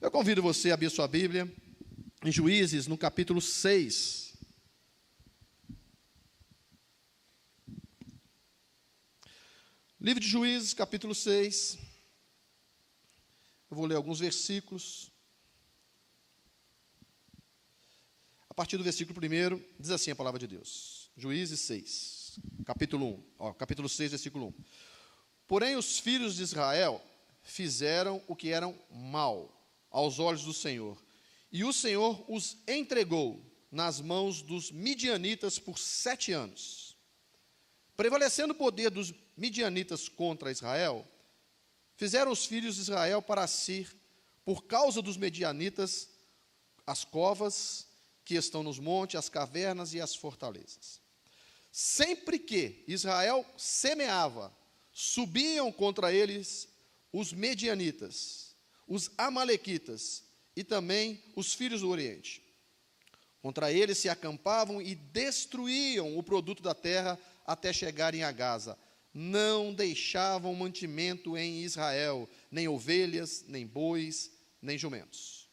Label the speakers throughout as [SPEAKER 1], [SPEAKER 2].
[SPEAKER 1] Eu convido você a abrir sua Bíblia em Juízes, no capítulo 6. Livro de Juízes, capítulo 6. Eu vou ler alguns versículos. A partir do versículo 1, diz assim a palavra de Deus. Juízes 6, capítulo 1. Capítulo 6, versículo 1. Porém, os filhos de Israel fizeram o que era mal aos olhos do Senhor, e o Senhor os entregou nas mãos dos midianitas por 7 anos. Prevalecendo o poder dos midianitas contra Israel, fizeram os filhos de Israel para si, por causa dos midianitas, as covas que estão nos montes, as cavernas e as fortalezas. Sempre que Israel semeava, subiam contra eles os medianitas, os amalequitas e também os filhos do Oriente. Contra eles se acampavam e destruíam o produto da terra até chegarem a Gaza. Não deixavam mantimento em Israel, nem ovelhas, nem bois, nem jumentos.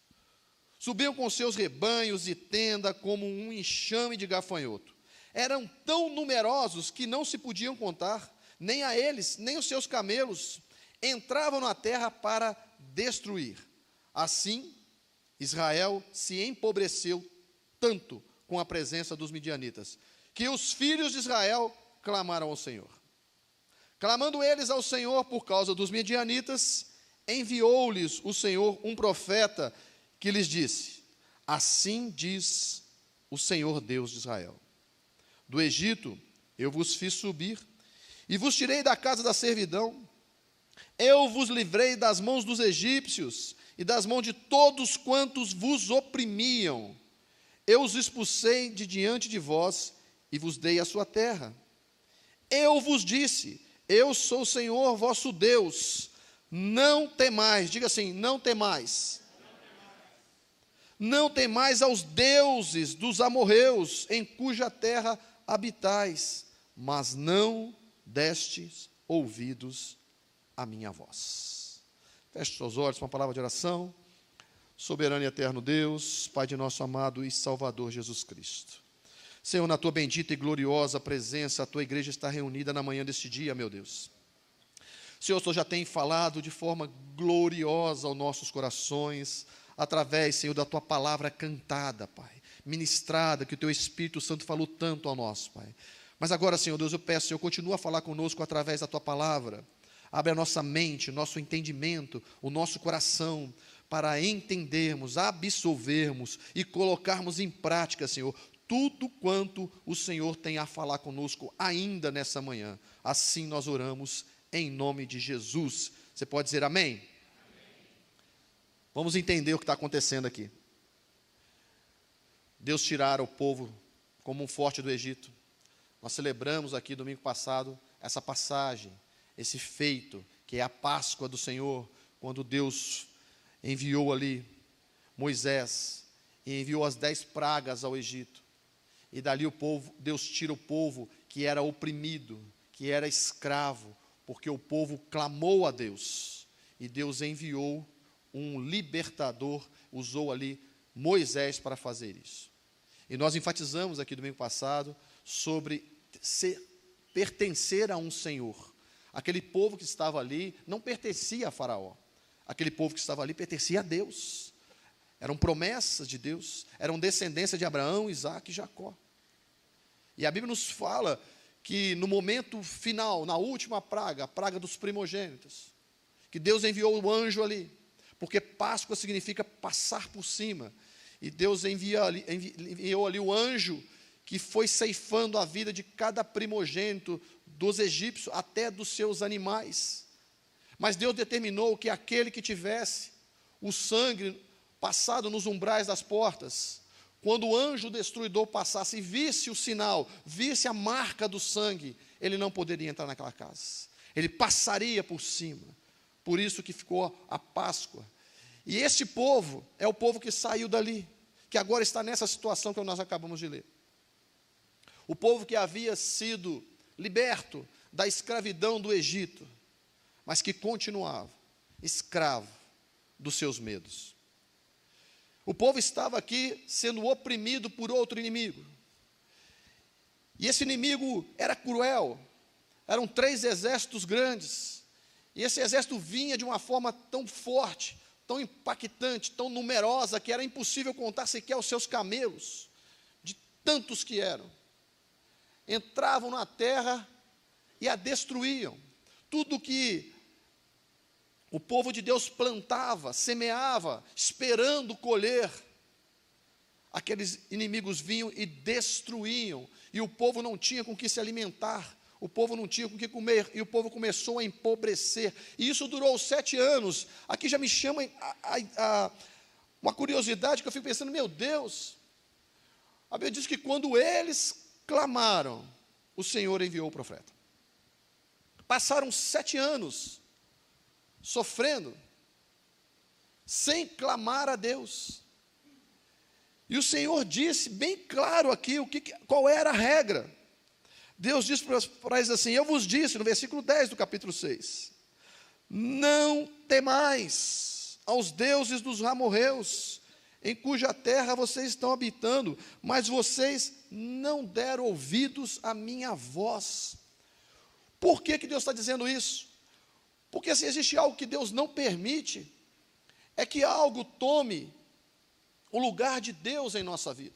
[SPEAKER 1] Subiam com seus rebanhos e tenda como um enxame de gafanhoto. Eram tão numerosos que não se podiam contar, nem a eles, nem os seus camelos. Entravam na terra para destruir. Assim, Israel se empobreceu tanto com a presença dos midianitas, que os filhos de Israel clamaram ao Senhor. Clamando eles ao Senhor por causa dos midianitas, enviou-lhes o Senhor um profeta que lhes disse: assim diz o Senhor Deus de Israel: do Egito eu vos fiz subir, e vos tirei da casa da servidão. Eu vos livrei das mãos dos egípcios, e das mãos de todos quantos vos oprimiam. Eu os expulsei de diante de vós, e vos dei a sua terra. Eu vos disse: eu sou o Senhor vosso Deus, não temais. Diga assim: não temais. Não temais aos deuses dos amorreus, em cuja terra habitais, mas não destes ouvidos à minha voz. Feche seus olhos para uma palavra de oração. Soberano e eterno Deus, Pai de nosso amado e Salvador Jesus Cristo. Senhor, na tua bendita e gloriosa presença, a tua igreja está reunida na manhã deste dia, meu Deus. Senhor, o Senhor já tem falado de forma gloriosa aos nossos corações, através, Senhor, da tua palavra cantada, Pai, ministrada, que o teu Espírito Santo falou tanto ao nosso, Pai. Mas agora, Senhor Deus, eu peço, Senhor, continua a falar conosco através da tua palavra. Abre a nossa mente, o nosso entendimento, o nosso coração, para entendermos, absolvermos e colocarmos em prática, Senhor, tudo quanto o Senhor tem a falar conosco ainda nessa manhã. Assim nós oramos em nome de Jesus. Você pode dizer amém? Amém. Vamos entender o que está acontecendo aqui. Deus tirara o povo como um forte do Egito. Nós celebramos aqui domingo passado essa passagem, esse feito, que é a Páscoa do Senhor, quando Deus enviou ali Moisés e enviou as 10 pragas ao Egito. E dali o povo, Deus tira o povo que era oprimido, que era escravo, porque o povo clamou a Deus. E Deus enviou um libertador, usou ali Moisés para fazer isso. E nós enfatizamos aqui domingo passado sobre pertencer a um Senhor. Aquele povo que estava ali não pertencia a Faraó. Aquele povo que estava ali pertencia a Deus. Eram promessas de Deus, eram descendência de Abraão, Isaque e Jacó. E a Bíblia nos fala que no momento final, na última praga, a praga dos primogênitos, que Deus enviou o anjo ali, porque Páscoa significa passar por cima. E Deus enviou ali o anjo que foi ceifando a vida de cada primogênito dos egípcios, até dos seus animais. Mas Deus determinou que aquele que tivesse o sangue passado nos umbrais das portas, quando o anjo destruidor passasse e visse o sinal, visse a marca do sangue, ele não poderia entrar naquela casa. Ele passaria por cima. Por isso que ficou a Páscoa. E este povo é o povo que saiu dali, que agora está nessa situação que nós acabamos de ler. O povo que havia sido liberto da escravidão do Egito, mas que continuava escravo dos seus medos. O povo estava aqui sendo oprimido por outro inimigo. E esse inimigo era cruel. Eram 3 exércitos grandes. E esse exército vinha de uma forma tão forte, tão impactante, tão numerosa, que era impossível contar sequer os seus camelos, de tantos que eram. Entravam na terra e a destruíam. Tudo que o povo de Deus plantava, semeava, esperando colher, aqueles inimigos vinham e destruíam, e o povo não tinha com que se alimentar, o povo não tinha com que comer, e o povo começou a empobrecer, e isso durou 7 anos. Aqui já me chama uma curiosidade, que eu fico pensando, meu Deus, a Bíblia diz que quando eles clamaram, o Senhor enviou o profeta. Passaram 7 anos, sofrendo, sem clamar a Deus. E o Senhor disse bem claro aqui qual era a regra. Deus disse para eles assim: eu vos disse, no versículo 10 do capítulo 6, não temais aos deuses dos amorreus, em cuja terra vocês estão habitando, mas vocês não deram ouvidos à minha voz. Por que Deus está dizendo isso? Porque se existe algo que Deus não permite, é que algo tome o lugar de Deus em nossa vida.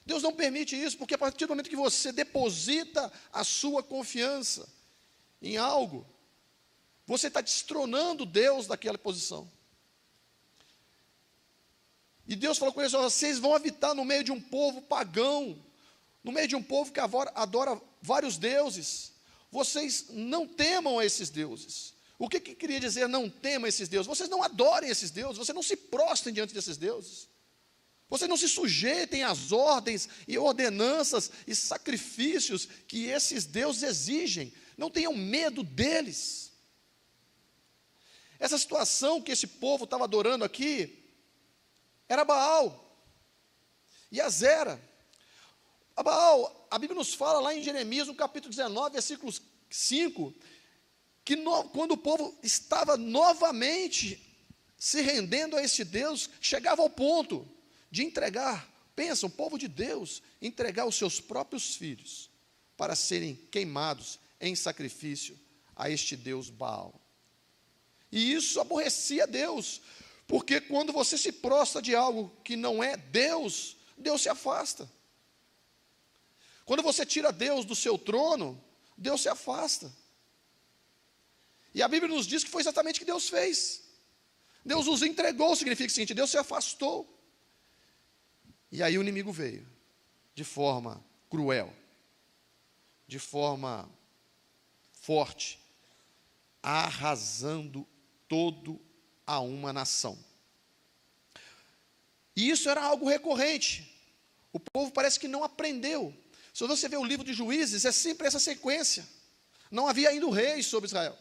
[SPEAKER 1] Deus não permite isso, porque a partir do momento que você deposita a sua confiança em algo, você está destronando Deus daquela posição. E Deus falou com eles: vocês vão habitar no meio de um povo pagão, no meio de um povo que adora vários deuses. Vocês não temam a esses deuses. O que queria dizer não temam esses deuses? Vocês não adorem esses deuses, vocês não se prostrem diante desses deuses. Vocês não se sujeitem às ordens e ordenanças e sacrifícios que esses deuses exigem. Não tenham medo deles. Essa situação que esse povo estava adorando aqui era Baal e Azera. A Baal, a Bíblia nos fala lá em Jeremias, no capítulo 19, versículo 5, que quando o povo estava novamente se rendendo a esse Deus, chegava ao ponto de entregar, pensa, o povo de Deus, entregar os seus próprios filhos para serem queimados em sacrifício a este Deus Baal. E isso aborrecia Deus, porque quando você se prostra de algo que não é Deus, Deus se afasta. Quando você tira Deus do seu trono, Deus se afasta. E a Bíblia nos diz que foi exatamente o que Deus fez. Deus os entregou, significa o seguinte: Deus se afastou. E aí o inimigo veio, de forma cruel, de forma forte, arrasando todo a uma nação. E isso era algo recorrente. O povo parece que não aprendeu. Se você vê o livro de Juízes, é sempre essa sequência. Não havia ainda um rei sobre Israel.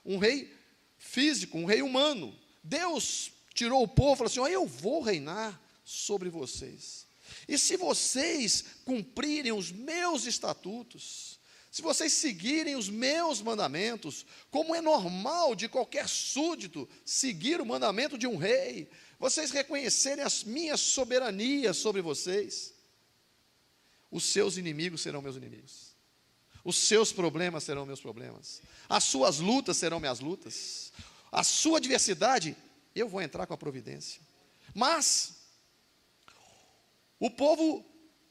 [SPEAKER 1] Um rei físico, um rei humano. Deus tirou o povo e falou assim: eu vou reinar sobre vocês. E se vocês cumprirem os meus estatutos, se vocês seguirem os meus mandamentos, como é normal de qualquer súdito seguir o mandamento de um rei, vocês reconhecerem as minhas soberanias sobre vocês, os seus inimigos serão meus inimigos, os seus problemas serão meus problemas, as suas lutas serão minhas lutas, a sua adversidade, eu vou entrar com a providência. Mas o povo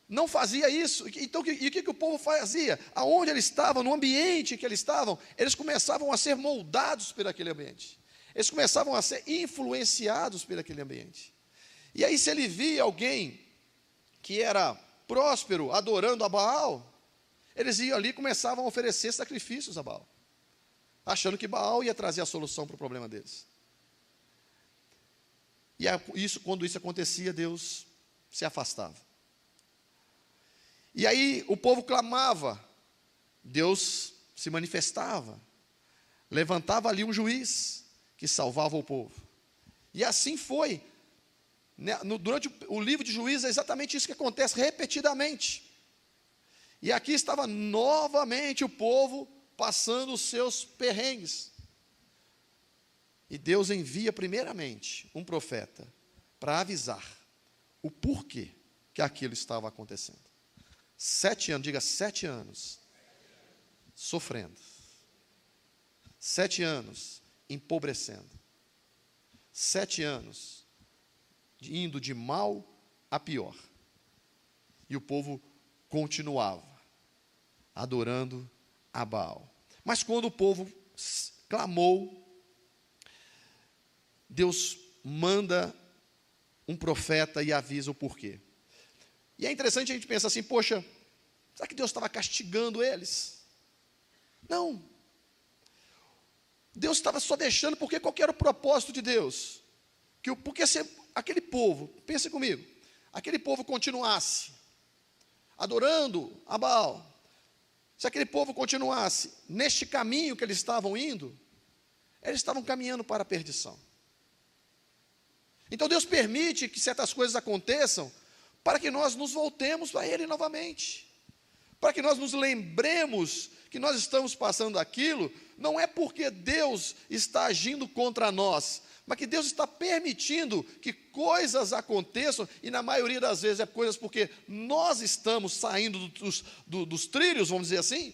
[SPEAKER 1] não fazia isso. Então, o que o povo fazia? Aonde eles estavam, no ambiente que eles estavam, eles começavam a ser moldados por aquele ambiente. Eles começavam a ser influenciados por aquele ambiente. E aí, se ele via alguém que era próspero, adorando a Baal, eles iam ali e começavam a oferecer sacrifícios a Baal, achando que Baal ia trazer a solução para o problema deles. E quando isso acontecia, Deus se afastava. E aí o povo clamava, Deus se manifestava, levantava ali um juiz que salvava o povo. E assim foi. Durante o livro de Juízes é exatamente isso que acontece repetidamente. E aqui estava novamente o povo passando os seus perrengues. E Deus envia primeiramente um profeta para avisar o porquê que aquilo estava acontecendo. 7 anos, diga 7 anos, sofrendo. 7 anos, empobrecendo. 7 anos, indo de mal a pior. E o povo continuava adorando a Baal. Mas quando o povo clamou, Deus manda um profeta e avisa o porquê. E é interessante a gente pensar assim, poxa, será que Deus estava castigando eles? Não. Deus estava só deixando, porque qual que era o propósito de Deus? Porque se aquele povo, pense comigo, aquele povo continuasse adorando a Baal, se aquele povo continuasse neste caminho que eles estavam indo, eles estavam caminhando para a perdição. Então Deus permite que certas coisas aconteçam para que nós nos voltemos para Ele novamente, para que nós nos lembremos que nós estamos passando aquilo, não é porque Deus está agindo contra nós, mas que Deus está permitindo que coisas aconteçam, e na maioria das vezes é coisas porque nós estamos saindo dos trilhos, vamos dizer assim,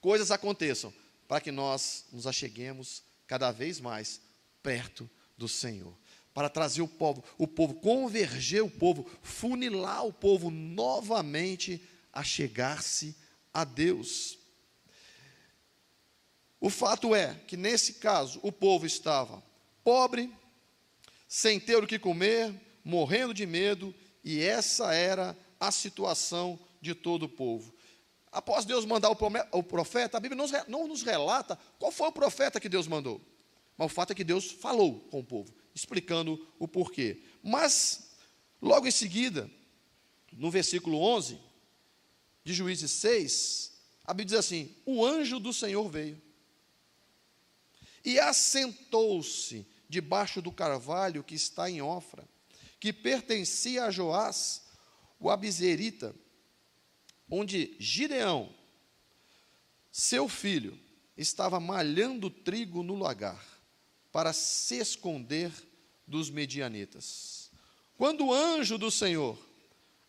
[SPEAKER 1] coisas aconteçam, para que nós nos acheguemos cada vez mais perto do Senhor, para trazer o povo, converger o povo, funilar o povo novamente a chegar-se a Deus. O fato é que nesse caso o povo estava pobre, sem ter o que comer, morrendo de medo, e essa era a situação de todo o povo. Após Deus mandar o profeta, a Bíblia não nos relata qual foi o profeta que Deus mandou, mas o fato é que Deus falou com o povo, explicando o porquê. Mas, logo em seguida, no versículo 11, de Juízes 6, a Bíblia diz assim: o anjo do Senhor veio e assentou-se debaixo do carvalho que está em Ofra, que pertencia a Joás, o abizerita, onde Gideão, seu filho, estava malhando trigo no lagar, para se esconder dos medianitas. Quando o anjo do Senhor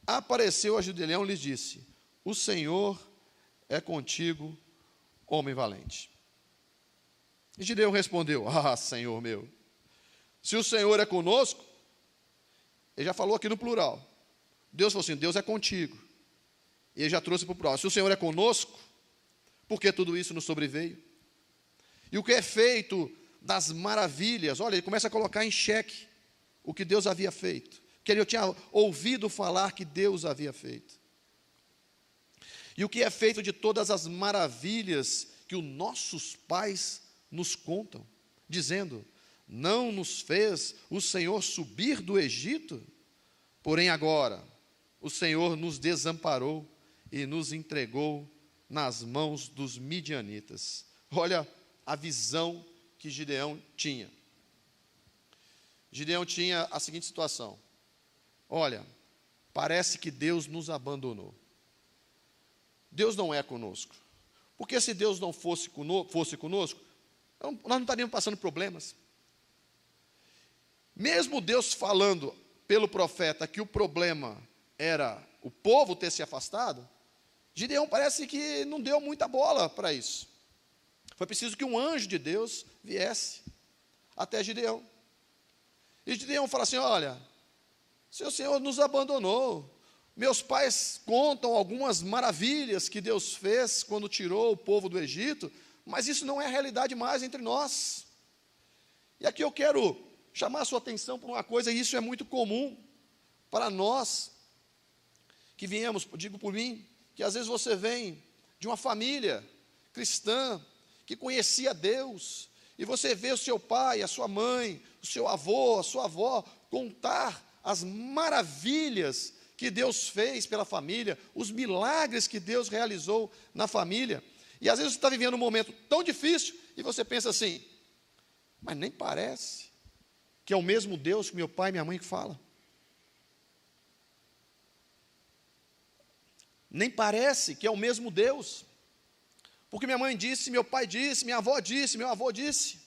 [SPEAKER 1] apareceu a Gideão, lhe disse: o Senhor é contigo, homem valente. E Gideão respondeu: ah, Senhor meu, se o Senhor é conosco, ele já falou aqui no plural, Deus falou assim, Deus é contigo, e ele já trouxe para o plural, se o Senhor é conosco, por que tudo isso nos sobreveio? E o que é feito das maravilhas, olha, ele começa a colocar em xeque o que Deus havia feito, que ele tinha ouvido falar que Deus havia feito, e o que é feito de todas as maravilhas que os nossos pais nos contam, dizendo: não nos fez o Senhor subir do Egito? Porém agora o Senhor nos desamparou e nos entregou nas mãos dos midianitas. Olha a visão que Gideão tinha. Gideão tinha a seguinte situação: olha, parece que Deus nos abandonou. Deus não é conosco. Porque se Deus não fosse conosco, nós não estaríamos passando problemas. Mesmo Deus falando pelo profeta que o problema era o povo ter se afastado, Gideão parece que não deu muita bola para isso. Foi preciso que um anjo de Deus viesse até Gideão. E Gideão fala assim: olha, se o Senhor nos abandonou, meus pais contam algumas maravilhas que Deus fez quando tirou o povo do Egito, mas isso não é a realidade mais entre nós. E aqui eu quero chamar a sua atenção para uma coisa, e isso é muito comum para nós que viemos, digo por mim, que às vezes você vem de uma família cristã, que conhecia Deus, e você vê o seu pai, a sua mãe, o seu avô, a sua avó, contar as maravilhas que Deus fez pela família, os milagres que Deus realizou na família, e às vezes você está vivendo um momento tão difícil, e você pensa assim: mas nem parece que é o mesmo Deus que meu pai e minha mãe fala. Nem parece que é o mesmo Deus, porque minha mãe disse, meu pai disse, minha avó disse, meu avô disse.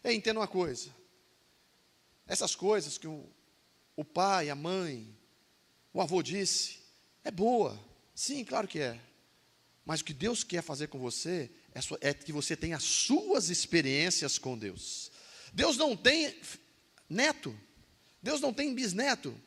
[SPEAKER 1] Entenda uma coisa: essas coisas que o pai, a mãe, o avô disse, é boa. Sim, claro que é. Mas o que Deus quer fazer com você é que você tenha as suas experiências com Deus. Deus não tem neto, Deus não tem bisneto,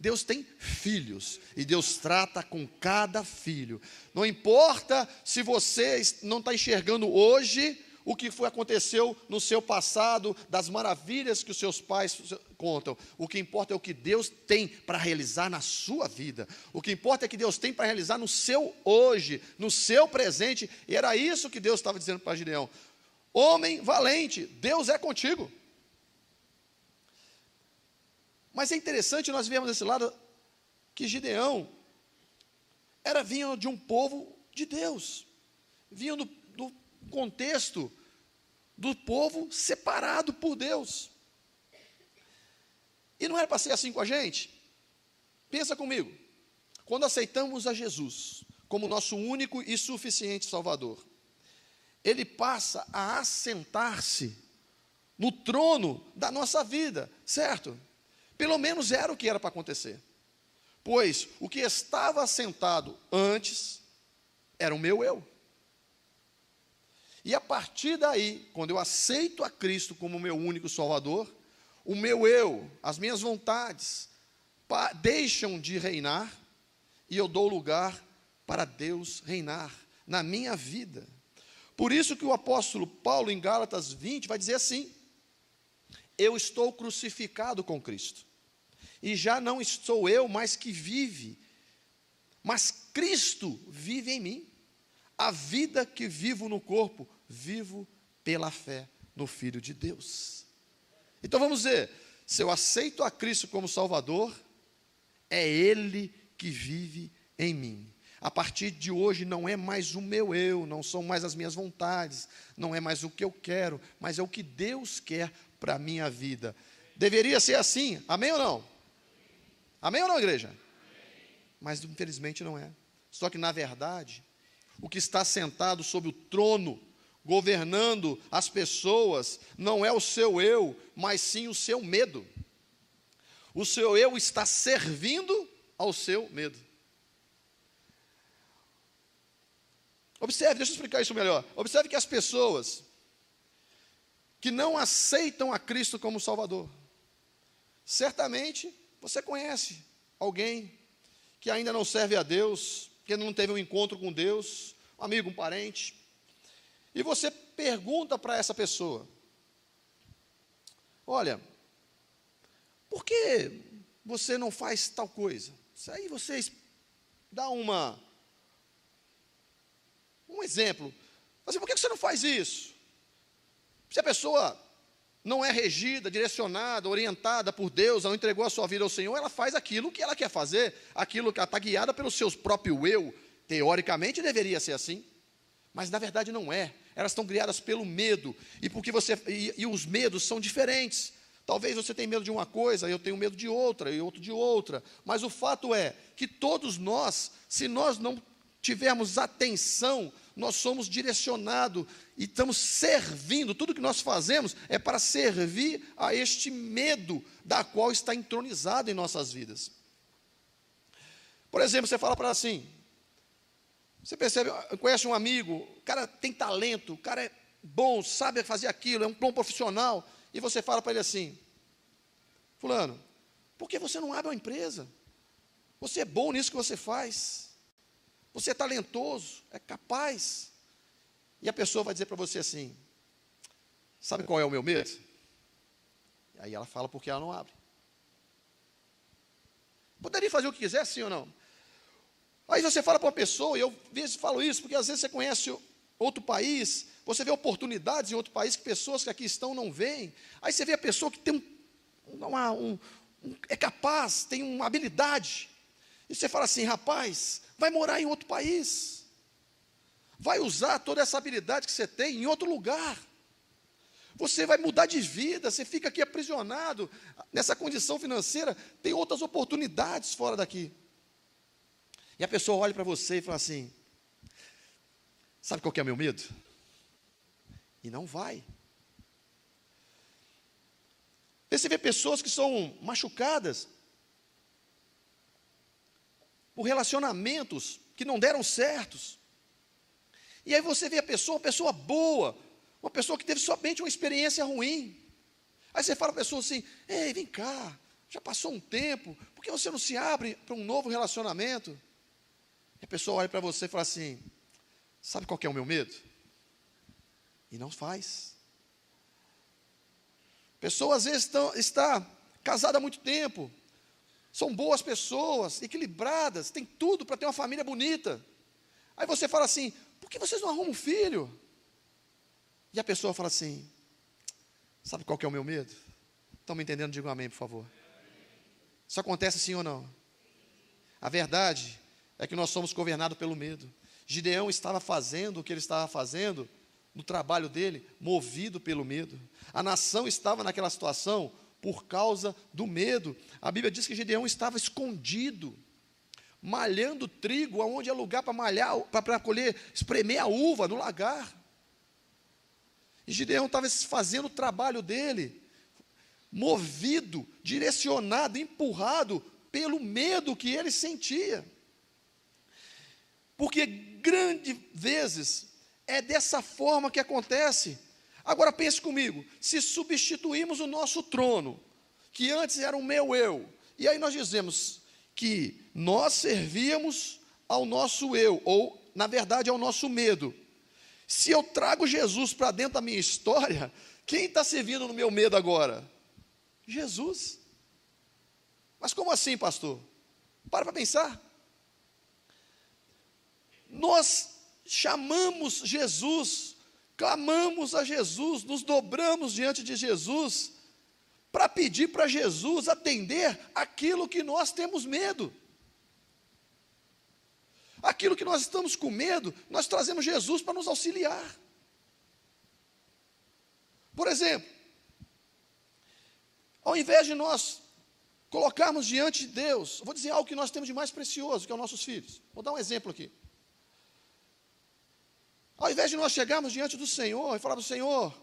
[SPEAKER 1] Deus tem filhos, e Deus trata com cada filho. Não importa se você não está enxergando hoje o que aconteceu no seu passado, das maravilhas que os seus pais contam. O que importa é o que Deus tem para realizar na sua vida. O que importa é que Deus tem para realizar no seu hoje, no seu presente. E era isso que Deus estava dizendo para Gideão. Homem valente, Deus é contigo. Mas é interessante nós vermos esse lado, que Gideão vinha de um povo de Deus, vinha do contexto do povo separado por Deus. E não era para ser assim com a gente? Pensa comigo, quando aceitamos a Jesus como nosso único e suficiente Salvador, Ele passa a assentar-se no trono da nossa vida, certo? Pelo menos era o que era para acontecer. Pois o que estava assentado antes era o meu eu. E a partir daí, quando eu aceito a Cristo como meu único Salvador, o meu eu, as minhas vontades, deixam de reinar e eu dou lugar para Deus reinar na minha vida. Por isso que o apóstolo Paulo, em Gálatas 20, vai dizer assim: eu estou crucificado com Cristo, e já não sou eu mais que vive, mas Cristo vive em mim. A vida que vivo no corpo, vivo pela fé no Filho de Deus. Então vamos ver, se eu aceito a Cristo como Salvador, é Ele que vive em mim. A partir de hoje não é mais o meu eu, não são mais as minhas vontades, não é mais o que eu quero, mas é o que Deus quer para a minha vida. Deveria ser assim, amém ou não? Amém ou não, igreja? Mas infelizmente não é. Só que na verdade, o que está sentado sobre o trono, governando as pessoas, não é o seu eu, mas sim o seu medo. O seu eu está servindo ao seu medo. Observe, deixa eu explicar isso melhor. Observe que as pessoas que não aceitam a Cristo como Salvador, certamente você conhece alguém que ainda não serve a Deus, que não teve um encontro com Deus, um amigo, um parente, e você pergunta para essa pessoa: olha, por que você não faz tal coisa? Isso aí vocês dá um exemplo. Mas por que você não faz isso? Se a pessoa não é regida, direcionada, orientada por Deus, não entregou a sua vida ao Senhor, ela faz aquilo que ela quer fazer, aquilo que ela está guiada pelo seu próprio eu. Teoricamente deveria ser assim, mas na verdade não é. Elas estão criadas pelo medo, e porque e os medos são diferentes. Talvez você tenha medo de uma coisa, eu tenho medo de outra, e outro de outra, mas o fato é que todos nós, se nós não tivermos atenção, nós somos direcionados e estamos servindo, tudo que nós fazemos é para servir a este medo da qual está entronizado em nossas vidas. Por exemplo, você fala para assim, você percebe, conhece um amigo, o cara tem talento, o cara é bom, sabe fazer aquilo, é um bom profissional, e você fala para ele assim: fulano, por que você não abre uma empresa? Você é bom nisso que você faz, você é talentoso, é capaz. E a pessoa vai dizer para você assim: sabe qual é o meu medo? E aí ela fala porque ela não abre. Poderia fazer o que quiser, sim ou não? Aí você fala para uma pessoa, e eu às vezes falo isso, porque às vezes você conhece outro país, você vê oportunidades em outro país que pessoas que aqui estão não veem. Aí você vê a pessoa que tem é capaz, tem uma habilidade. E você fala assim: rapaz, vai morar em outro país, vai usar toda essa habilidade que você tem em outro lugar, você vai mudar de vida, você fica aqui aprisionado nessa condição financeira, tem outras oportunidades fora daqui. E a pessoa olha para você e fala assim: sabe qual que é o meu medo? E não vai. Você vê pessoas que são machucadas por relacionamentos que não deram certos. E aí você vê a pessoa, uma pessoa boa, uma pessoa que teve somente uma experiência ruim. Aí você fala para a pessoa assim: ei, vem cá, já passou um tempo, por que você não se abre para um novo relacionamento? E a pessoa olha para você e fala assim: sabe qual que é o meu medo? E não faz. A pessoa às vezes está casada há muito tempo, são boas pessoas, equilibradas, tem tudo para ter uma família bonita. Aí você fala assim: por que vocês não arrumam um filho? E a pessoa fala assim: sabe qual que é o meu medo? Estão me entendendo? Digam amém, por favor. Isso acontece sim ou não? A verdade é que nós somos governados pelo medo. Gideão estava fazendo o que ele estava fazendo no trabalho dele, movido pelo medo. A nação estava naquela situação por causa do medo. A Bíblia diz que Gideão estava escondido, malhando trigo, aonde é lugar para malhar, para colher, espremer a uva no lagar. E Gideão estava fazendo o trabalho dele, movido, direcionado, empurrado pelo medo que ele sentia. Porque grandes vezes é dessa forma que acontece. Agora pense comigo, se substituímos o nosso trono, que antes era o meu eu, e aí nós dizemos que nós servíamos ao nosso eu, ou na verdade ao nosso medo. Se eu trago Jesus para dentro da minha história, quem está servindo no meu medo agora? Jesus. Mas como assim, pastor? Para pensar. Nós chamamos Jesus, clamamos a Jesus, nos dobramos diante de Jesus, para pedir para Jesus atender aquilo que nós temos medo. Aquilo que nós estamos com medo, nós trazemos Jesus para nos auxiliar. Por exemplo, ao invés de nós colocarmos diante de Deus, vou dizer algo que nós temos de mais precioso, que é os nossos filhos. Vou dar um exemplo aqui. Ao invés de nós chegarmos diante do Senhor e falarmos: Senhor,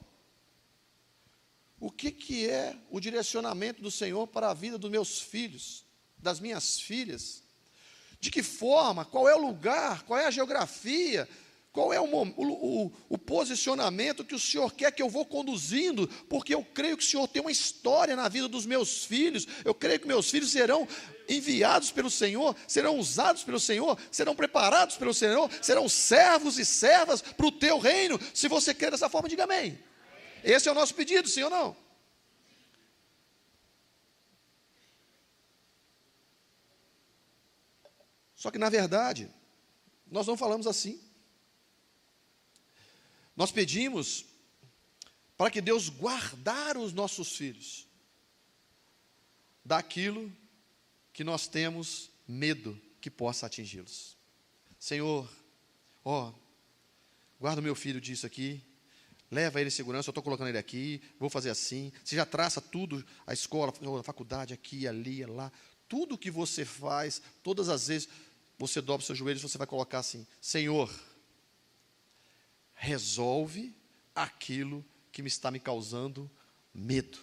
[SPEAKER 1] o que é o direcionamento do Senhor para a vida dos meus filhos, das minhas filhas? De que forma, qual é o lugar, qual é a geografia, qual é o posicionamento que o Senhor quer que eu vou conduzindo, porque eu creio que o Senhor tem uma história na vida dos meus filhos, eu creio que meus filhos serão enviados pelo Senhor, serão usados pelo Senhor, serão preparados pelo Senhor, serão servos e servas para o teu reino. Se você quer dessa forma, diga amém. Esse é o nosso pedido, sim ou não? Só que, na verdade, nós não falamos assim. Nós pedimos para que Deus guardar os nossos filhos daquilo que nós temos medo que possa atingi-los. Senhor, guarda o meu filho disso aqui, leva ele em segurança, eu estou colocando ele aqui, vou fazer assim. Você já traça tudo, a escola, a faculdade, aqui, ali, lá. Tudo que você faz, todas as vezes, você dobra os seus joelhos, você vai colocar assim: Senhor, resolve aquilo que está me causando medo.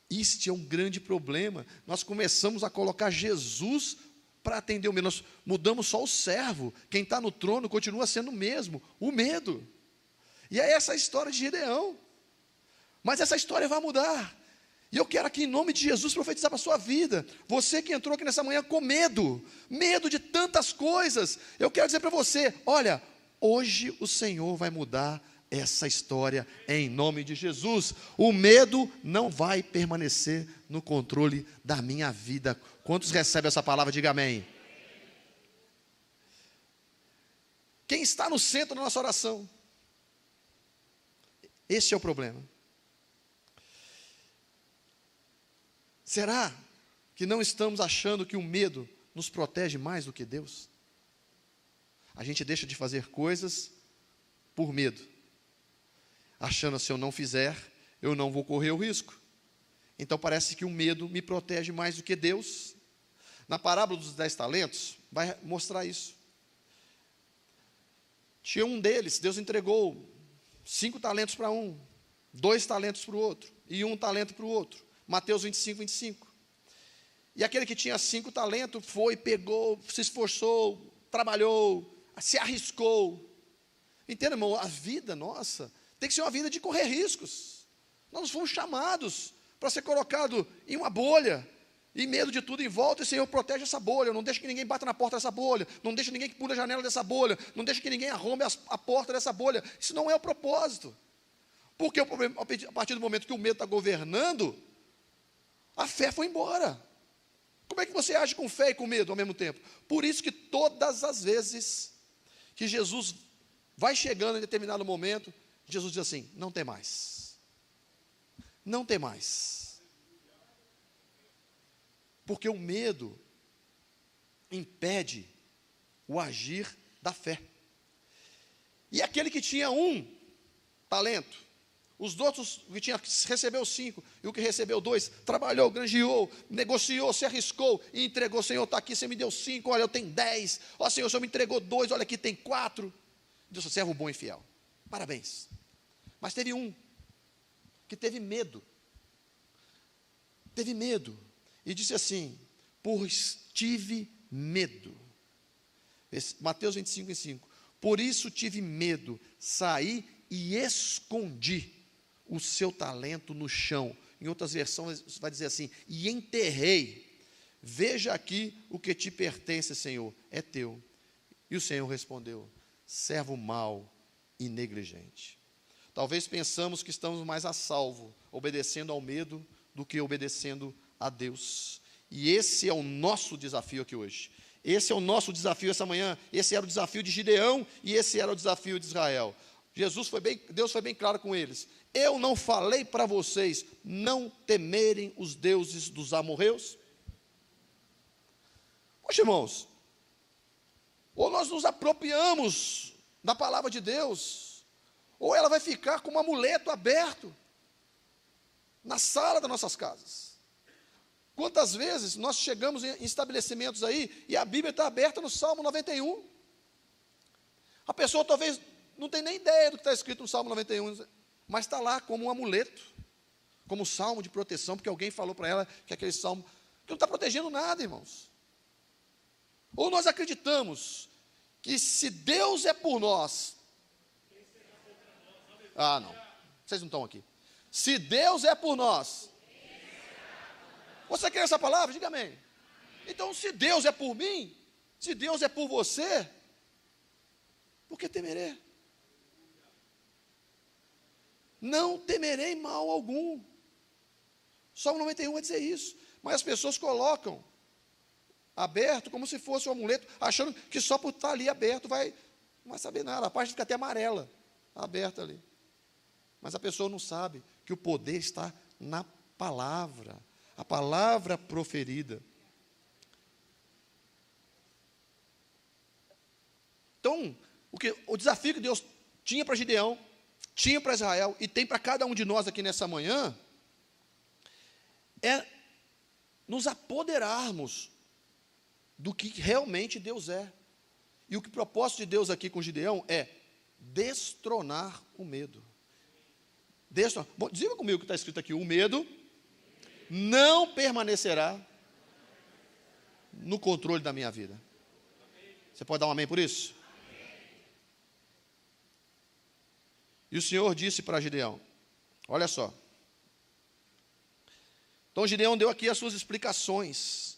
[SPEAKER 1] Este é um grande problema. Nós começamos a colocar Jesus para atender o medo. Nós mudamos só o servo. Quem está no trono continua sendo o mesmo, o medo. E é essa a história de Gideão. Mas essa história vai mudar. E eu quero aqui, em nome de Jesus, profetizar para a sua vida. Você que entrou aqui nessa manhã com medo de tantas coisas, eu quero dizer para você: olha, hoje o Senhor vai mudar essa história em nome de Jesus. O medo não vai permanecer no controle da minha vida. Quantos recebem essa palavra? Diga amém. Quem está no centro da nossa oração? Esse é o problema. Será que não estamos achando que o medo nos protege mais do que Deus? A gente deixa de fazer coisas por medo, achando que se eu não fizer, eu não vou correr o risco. Então parece que o medo me protege mais do que Deus. Na parábola dos 10 talentos, vai mostrar isso. Tinha um deles, Deus entregou 5 talentos para um, 2 talentos para o outro, e 1 talento para o outro. Mateus 25, 25. E aquele que tinha 5 talentos foi, pegou, se esforçou, trabalhou, se arriscou. Entenda, irmão, a vida nossa tem que ser uma vida de correr riscos. Nós fomos chamados para ser colocado em uma bolha, e medo de tudo em volta, e o Senhor protege essa bolha, não deixa que ninguém bata na porta dessa bolha, não deixa ninguém que pule a janela dessa bolha, não deixa que ninguém arrombe a porta dessa bolha. Isso não é o propósito. Porque a partir do momento que o medo está governando, a fé foi embora. Como é que você age com fé e com medo ao mesmo tempo? Por isso que todas as vezes que Jesus vai chegando em determinado momento, Jesus diz assim: não tem mais. Não tem mais. Porque o medo impede o agir da fé. E aquele que tinha 1 talento, os outros que recebeu 5, e o que recebeu 2, trabalhou, granjeou, negociou, se arriscou e entregou. Senhor, está aqui, você me deu 5, olha, eu tenho 10. Ó Senhor, o Senhor me entregou 2, olha aqui, tem 4. Deus, servo bom e fiel. Parabéns. Mas teve um que teve medo. Teve medo. E disse assim: pois tive medo. Mateus 25:5. Por isso tive medo, saí e escondi o seu talento no chão. Em outras versões vai dizer assim: e enterrei. Veja aqui o que te pertence, Senhor, é teu. E o Senhor respondeu: servo mau e negligente. Talvez pensamos que estamos mais a salvo obedecendo ao medo do que obedecendo a Deus. E esse é o nosso desafio aqui hoje. Esse é o nosso desafio essa manhã. Esse era o desafio de Gideão e esse era o desafio de Israel. Deus foi bem claro com eles: eu não falei para vocês não temerem os deuses dos amorreus? Poxa, irmãos, ou nós nos apropriamos da palavra de Deus, ou ela vai ficar como um amuleto aberto na sala das nossas casas. Quantas vezes nós chegamos em estabelecimentos aí e a Bíblia está aberta no Salmo 91? A pessoa talvez não tem nem ideia do que está escrito no Salmo 91, mas está lá como um amuleto, como um salmo de proteção, porque alguém falou para ela que aquele salmo, que não está protegendo nada, irmãos. Ou nós acreditamos que se Deus é por nós, não, vocês não estão aqui. Se Deus é por nós, você quer essa palavra? Diga amém. Então, se Deus é por mim, se Deus é por você, por que temerei? Não temerei mal algum. Salmo 91 vai dizer isso. Mas as pessoas colocam aberto como se fosse um amuleto, achando que só por estar ali aberto não vai saber nada. A parte fica até amarela, aberta ali. Mas a pessoa não sabe que o poder está na palavra. A palavra proferida. Então, o desafio que Deus tinha para Gideão, tinha para Israel e tem para cada um de nós aqui nessa manhã, é nos apoderarmos do que realmente Deus é. E o propósito de Deus aqui com Gideão é destronar o medo. Bom, diga comigo o que está escrito aqui: o medo não permanecerá no controle da minha vida. Você pode dar um amém por isso? E o Senhor disse para Gideão, olha só. Então Gideão deu aqui as suas explicações,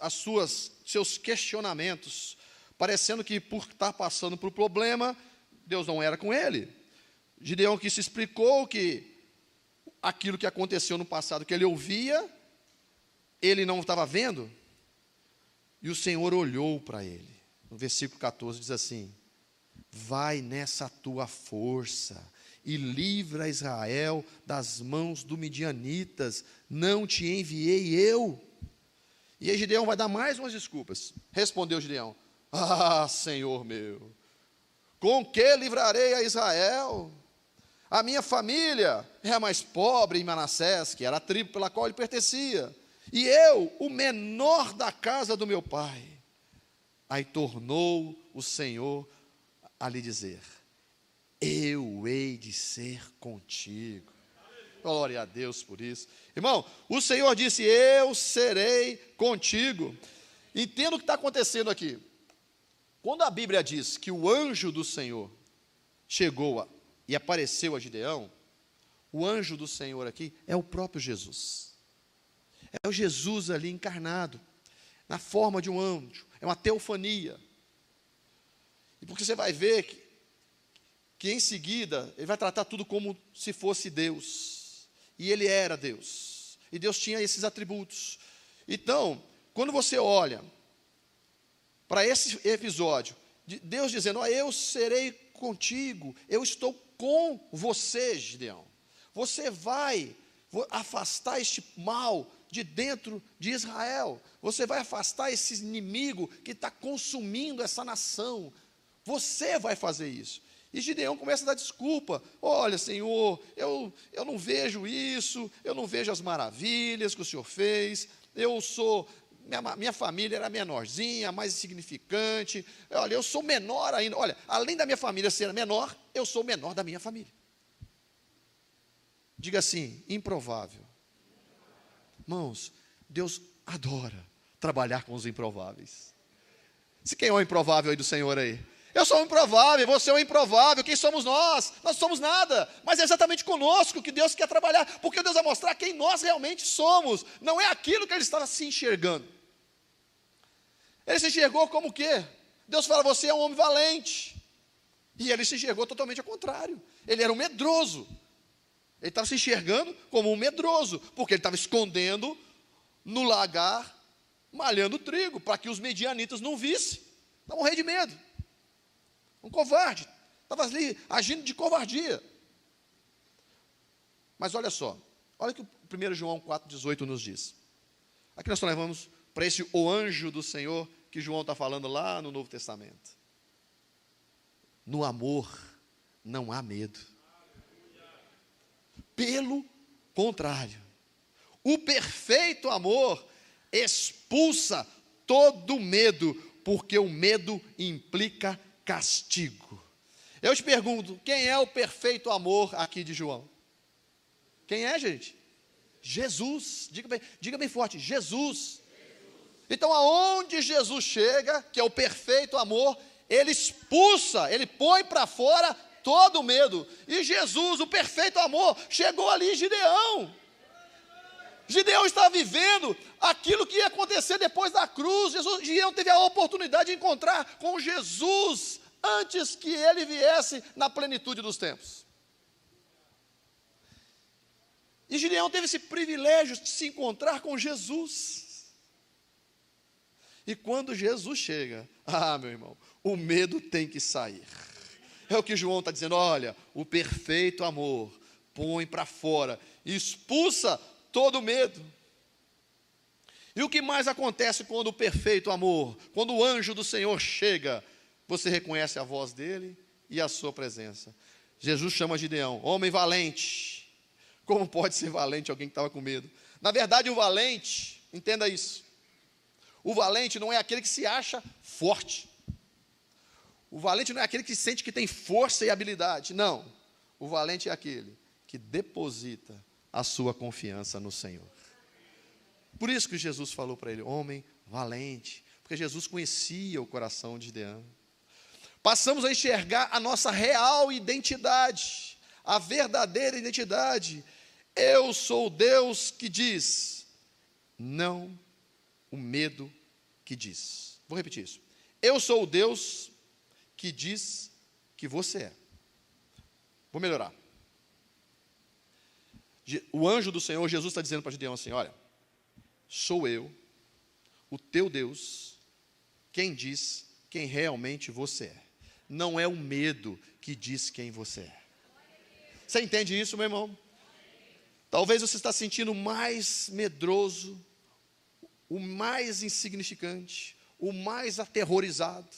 [SPEAKER 1] seus questionamentos, parecendo que por estar passando por problema, Deus não era com ele. Gideão que se explicou que aquilo que aconteceu no passado, que ele ouvia, ele não estava vendo, e o Senhor olhou para ele. No versículo 14 diz assim: vai nessa tua força e livra Israel das mãos dos midianitas, não te enviei eu? E aí Gideão vai dar mais umas desculpas. Respondeu Gideão: Senhor meu, com que livrarei a Israel? A minha família é a mais pobre em Manassés, que era a tribo pela qual ele pertencia, e eu, o menor da casa do meu pai. Aí tornou o Senhor a lhe dizer: eu hei de ser contigo. Glória a Deus por isso. Irmão, o Senhor disse, eu serei contigo. Entenda o que está acontecendo aqui. Quando a Bíblia diz que o anjo do Senhor chegou e apareceu a Gideão, o anjo do Senhor aqui é o próprio Jesus. É o Jesus ali encarnado, na forma de um anjo. É uma teofania. E porque você vai ver que em seguida, ele vai tratar tudo como se fosse Deus. E ele era Deus. E Deus tinha esses atributos. Então, quando você olha para esse episódio, de Deus dizendo, ó, eu serei contigo, eu estou com você, Gideão. Você vai afastar este mal de dentro de Israel. Você vai afastar esse inimigo que está consumindo essa nação. Você vai fazer isso. E Gideão começa a dar desculpa. Olha, Senhor, eu não vejo isso, eu não vejo as maravilhas que o Senhor fez. Minha família era menorzinha, mais insignificante. Olha, eu sou menor ainda. Olha, além da minha família ser menor, eu sou menor da minha família. Diga assim, improvável. Irmãos, Deus adora trabalhar com os improváveis. Se quem é o improvável aí do Senhor aí? Eu sou um improvável, você é um improvável, quem somos nós? Nós somos nada, mas é exatamente conosco que Deus quer trabalhar, porque Deus vai mostrar quem nós realmente somos, não é aquilo que ele estava se enxergando. Ele se enxergou como o quê? Deus fala, você é um homem valente, e ele se enxergou totalmente ao contrário, ele era um medroso, ele estava se enxergando como um medroso, porque ele estava escondendo no lagar, malhando trigo, para que os medianitas não vissem, estava morrendo de medo. Um covarde, estava ali agindo de covardia. Mas olha só, olha o que 1 João 4,18 nos diz. Aqui nós levamos para esse o anjo do Senhor que João está falando lá no Novo Testamento. No amor não há medo. Pelo contrário, o perfeito amor expulsa todo medo, porque o medo implica castigo. Eu te pergunto, quem é o perfeito amor aqui de João? Quem é, gente? Jesus. Diga bem forte, Jesus. Então, aonde Jesus chega, que é o perfeito amor, ele expulsa, ele põe para fora todo o medo. E Jesus, o perfeito amor, chegou ali em Gideão. Gideão está vivendo aquilo que ia acontecer depois da cruz. Gideão teve a oportunidade de encontrar com Jesus antes que ele viesse na plenitude dos tempos. E Gideão teve esse privilégio de se encontrar com Jesus. E quando Jesus chega, meu irmão, o medo tem que sair. É o que João está dizendo, olha, o perfeito amor põe para fora, expulsa todo medo. E o que mais acontece quando o perfeito amor, quando o anjo do Senhor chega, você reconhece a voz dele e a sua presença. Jesus chama Gideão, homem valente. Como pode ser valente alguém que estava com medo? Na verdade, o valente, entenda isso, o valente não é aquele que se acha forte. O valente não é aquele que sente que tem força e habilidade. Não, o valente é aquele que deposita a sua confiança no Senhor. Por isso que Jesus falou para ele, homem valente, porque Jesus conhecia o coração de Gideão. Passamos a enxergar a nossa real identidade, a verdadeira identidade. Eu sou o Deus que diz, não o medo que diz. Vou repetir isso. Eu sou o Deus que diz que você é. Vou melhorar. O anjo do Senhor, Jesus está dizendo para Gideão assim, olha, sou eu, o teu Deus, quem diz quem realmente você é. Não é o medo que diz quem você é. Você entende isso, meu irmão? Talvez você está sentindo mais medroso, o mais insignificante, o mais aterrorizado.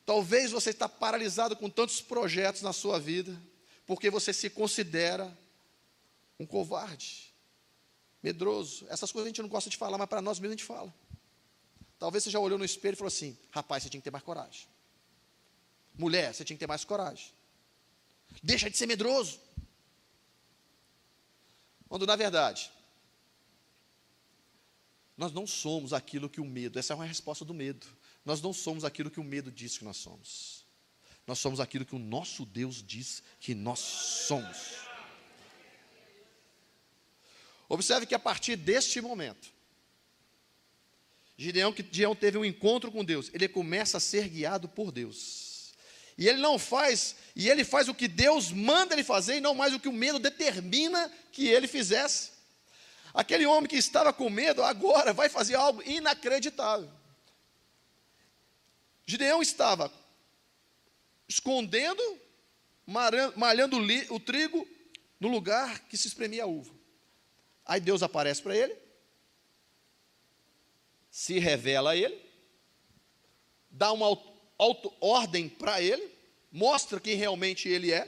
[SPEAKER 1] Talvez você está paralisado com tantos projetos na sua vida, porque você se considera um covarde, medroso. Essas coisas a gente não gosta de falar, mas para nós mesmos a gente fala. Talvez você já olhou no espelho e falou assim, rapaz, você tinha que ter mais coragem. Mulher, você tinha que ter mais coragem. Deixa de ser medroso. Quando, na verdade, nós não somos aquilo que o medo, essa é uma resposta do medo. Nós não somos aquilo que o medo diz que nós somos. Nós somos aquilo que o nosso Deus diz que nós somos. Observe que a partir deste momento, Gideão teve um encontro com Deus, ele começa a ser guiado por Deus. E ele faz o que Deus manda ele fazer e não mais o que o medo determina que ele fizesse. Aquele homem que estava com medo agora vai fazer algo inacreditável. Gideão estava escondendo, malhando o trigo no lugar que se espremia a uva. Aí Deus aparece para ele, se revela a ele, dá uma ordem para ele, mostra quem realmente ele é,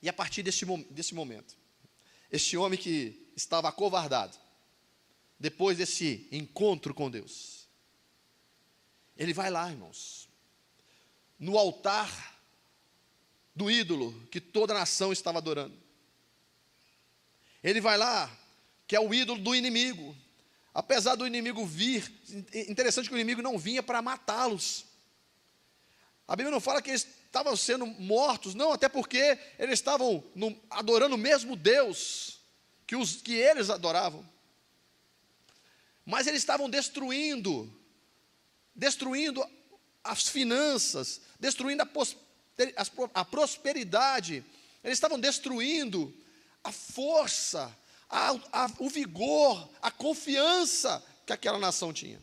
[SPEAKER 1] e a partir desse momento, este homem que estava acovardado, depois desse encontro com Deus, ele vai lá, irmãos, no altar do ídolo que toda a nação estava adorando. Ele vai lá, que é o ídolo do inimigo. Apesar do inimigo vir, interessante que o inimigo não vinha para matá-los. A Bíblia não fala que eles estavam sendo mortos, não, até porque eles estavam adorando o mesmo Deus que eles adoravam. Mas eles estavam destruindo as finanças, destruindo a prosperidade, eles estavam destruindo a força, o vigor, a confiança que aquela nação tinha.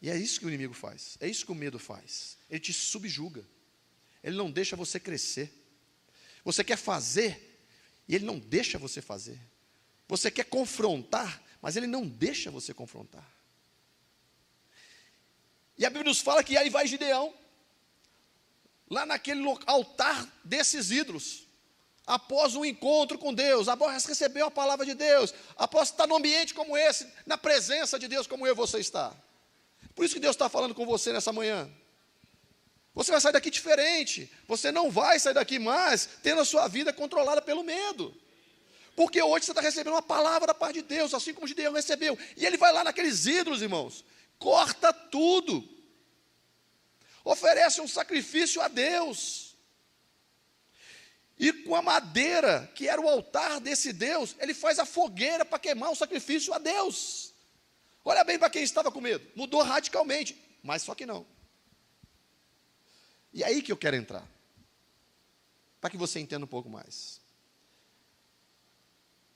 [SPEAKER 1] E é isso que o inimigo faz, é isso que o medo faz. Ele te subjuga, ele não deixa você crescer. Você quer fazer, e ele não deixa você fazer. Você quer confrontar, mas ele não deixa você confrontar. E a Bíblia nos fala que aí vai Gideão, lá naquele altar desses ídolos, após um encontro com Deus, após receber a palavra de Deus, após estar num ambiente como esse, na presença de Deus como eu e você está. Por isso que Deus está falando com você nessa manhã. Você vai sair daqui diferente, você não vai sair daqui mais tendo a sua vida controlada pelo medo. Porque hoje você está recebendo uma palavra da parte de Deus, assim como Gideão recebeu. E ele vai lá naqueles ídolos, irmãos, corta tudo, oferece um sacrifício a Deus, e com a madeira, que era o altar desse Deus, ele faz a fogueira para queimar o sacrifício a Deus. Olha bem para quem estava com medo, mudou radicalmente, mas só que não. E aí que eu quero entrar, para que você entenda um pouco mais.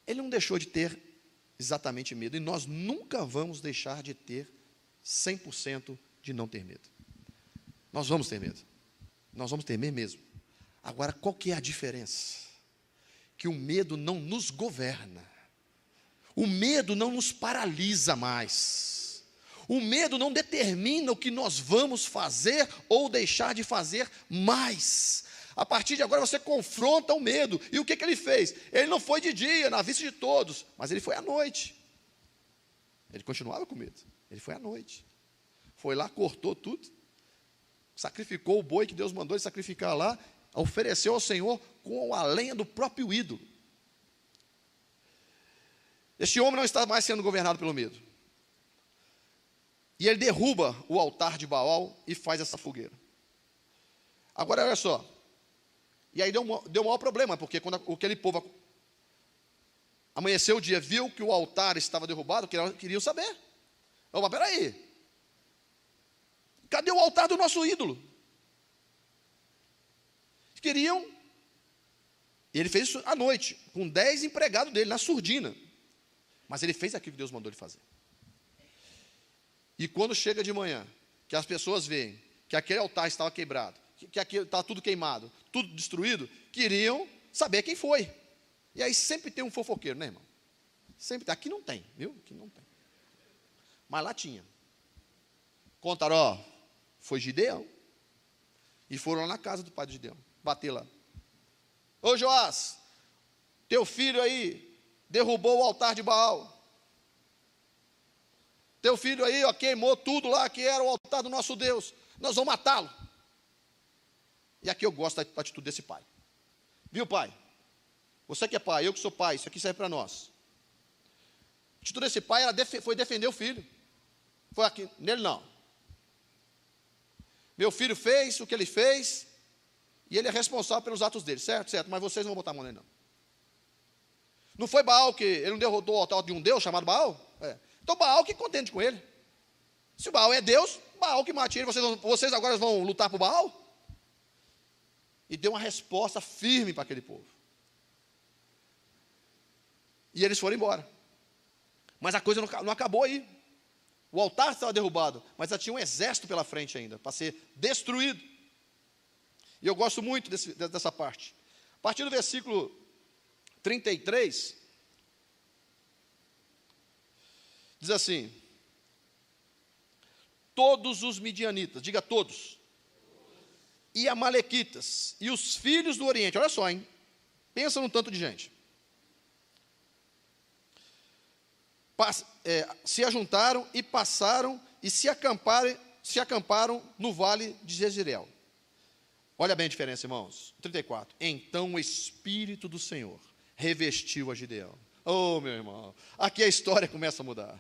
[SPEAKER 1] Ele não deixou de ter exatamente medo, e nós nunca vamos deixar de ter 100% de não ter medo. Nós vamos ter medo. Nós vamos temer mesmo. Agora, qual que é a diferença? Que o medo não nos governa. O medo não nos paralisa mais. O medo não determina o que nós vamos fazer ou deixar de fazer mais. A partir de agora você confronta o medo. E o que ele fez? Ele não foi de dia, na vista de todos, mas ele foi à noite. Ele continuava com medo. Ele foi à noite. Foi lá, cortou tudo, sacrificou o boi que Deus mandou ele sacrificar lá, ofereceu ao Senhor com a lenha do próprio ídolo. Este homem não está mais sendo governado pelo medo. E ele derruba o altar de Baal e faz essa fogueira. Agora, olha só. E aí deu um maior problema, porque quando aquele povo amanheceu o dia, viu que o altar estava derrubado, queriam saber. Opa, peraí. Cadê o altar do nosso ídolo? Queriam. E ele fez isso à noite, com 10 empregados dele, na surdina. Mas ele fez aquilo que Deus mandou ele fazer. E quando chega de manhã, que as pessoas veem que aquele altar estava quebrado, que aquilo estava tudo queimado, tudo destruído, queriam saber quem foi. E aí sempre tem um fofoqueiro, né, irmão? Sempre tem. Aqui não tem, viu? Aqui não tem. Mas lá tinha. Contaram, ó, foi Gideão. E foram lá na casa do pai de Gideão, bater lá. Ô Joás, teu filho aí derrubou o altar de Baal. Teu filho aí, ó, queimou tudo lá que era o altar do nosso Deus. Nós vamos matá-lo. E aqui eu gosto da atitude desse pai. Viu, pai? Você que é pai, eu que sou pai, isso aqui serve para nós. A atitude desse pai foi defender o filho. Foi aqui, nele não. Meu filho fez o que ele fez, e ele é responsável pelos atos dele, certo? Certo, mas vocês não vão botar a mão nele, não. Não foi Baal que ele não derrotou o altar de um Deus chamado Baal? Então Baal que contente com ele. Se o Baal é Deus, Baal que mate ele. Vocês agora vão lutar por Baal? E deu uma resposta firme para aquele povo. E eles foram embora. Mas a coisa não acabou aí. O altar estava derrubado, mas tinha um exército pela frente ainda, para ser destruído. E eu gosto muito dessa parte. A partir do versículo 33, diz assim: todos os midianitas, diga todos, e amalequitas, e os filhos do Oriente, olha só, hein? Pensa num tanto de gente. Se ajuntaram e passaram e se acamparam no vale de Jezreel. Olha bem a diferença, irmãos. 34. Então o Espírito do Senhor revestiu a Gideão. Oh, meu irmão, aqui a história começa a mudar.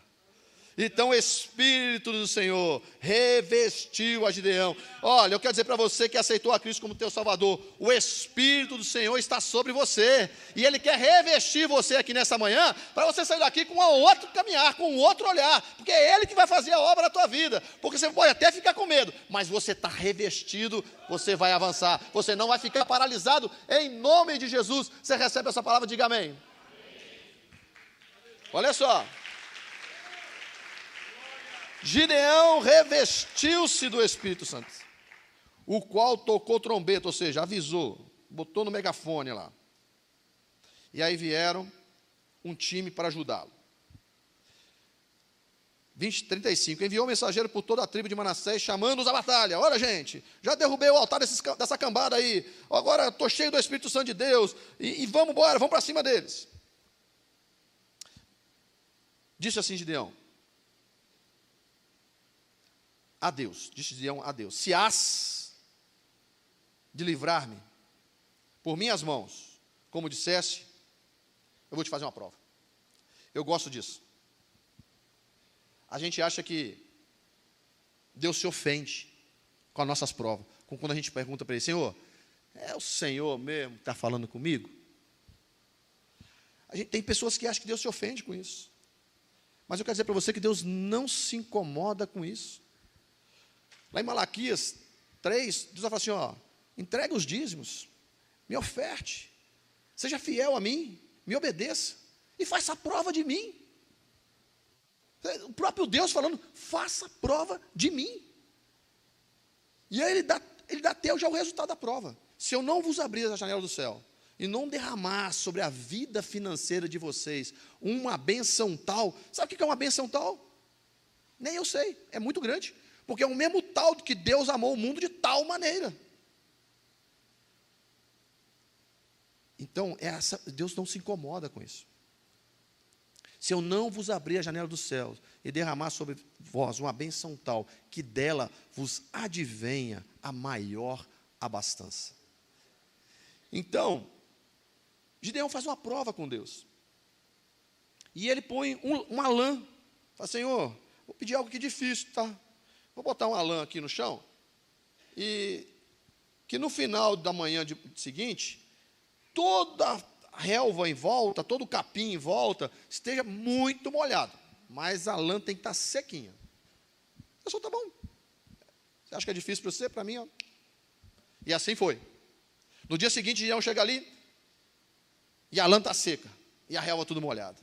[SPEAKER 1] Então o Espírito do Senhor revestiu a Gideão. Olha, eu quero dizer para você que aceitou a Cristo como teu Salvador, o Espírito do Senhor está sobre você, e Ele quer revestir você aqui nessa manhã, para você sair daqui com um outro caminhar, com um outro olhar, porque é Ele que vai fazer a obra da tua vida, porque você pode até ficar com medo, mas você está revestido, você vai avançar, você não vai ficar paralisado, em nome de Jesus. Você recebe essa palavra, diga amém. Olha só. Gideão revestiu-se do Espírito Santo, o qual tocou trombeta, ou seja, avisou, botou no megafone lá. E aí vieram um time para ajudá-lo. 35, enviou um mensageiro por toda a tribo de Manassés, chamando-os à batalha. Olha, gente, já derrubei o altar dessa cambada aí, agora estou cheio do Espírito Santo de Deus, e vamos embora, vamos para cima deles. Disse assim Gideão: a Deus, disse Gideão a Deus, se hás de livrar-me por minhas mãos, como disseste, eu vou te fazer uma prova. Eu gosto disso. A gente acha que Deus se ofende com as nossas provas, quando a gente pergunta para Ele: Senhor, é o Senhor mesmo que está falando comigo? Tem pessoas que acham que Deus se ofende com isso, mas eu quero dizer para você que Deus não se incomoda com isso. Lá em Malaquias 3, Deus vai falar assim: ó, entrega os dízimos, me oferte, seja fiel a mim, me obedeça, e faça prova de mim. O próprio Deus falando: faça prova de mim. E aí ele dá até já o resultado da prova. Se eu não vos abrir a janela do céu, e não derramar sobre a vida financeira de vocês uma benção tal, sabe o que é uma benção tal? Nem eu sei, é muito grande. Porque é o mesmo tal que Deus amou o mundo de tal maneira. Então, Deus não se incomoda com isso. Se eu não vos abrir a janela dos céus e derramar sobre vós uma bênção tal, que dela vos advenha a maior abastança. Então, Gideão faz uma prova com Deus. E ele põe uma lã. Fala: Senhor, vou pedir algo aqui difícil, tá? Vou botar uma lã aqui no chão, e que no final da manhã seguinte, toda a relva em volta, todo o capim em volta, esteja muito molhado, mas a lã tem que estar sequinha. Eu só: tá bom. Você acha que é difícil para você? Para mim, ó. E assim foi. No dia seguinte, Gideão chega ali, e a lã está seca, e a relva tudo molhada.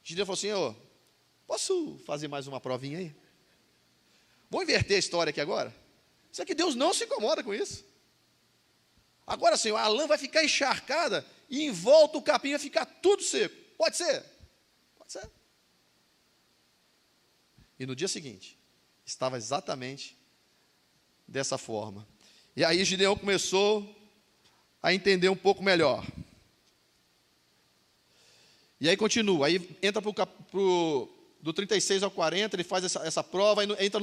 [SPEAKER 1] Gideão falou: Senhor, posso fazer mais uma provinha aí? Vou inverter a história aqui agora. Só que Deus não se incomoda com isso. Agora, Senhor, a lã vai ficar encharcada e em volta o capim vai ficar tudo seco. Pode ser? Pode ser. E no dia seguinte, estava exatamente dessa forma. E aí Gideão começou a entender um pouco melhor. E aí continua, aí entra do 36 ao 40, ele faz essa prova, aí entra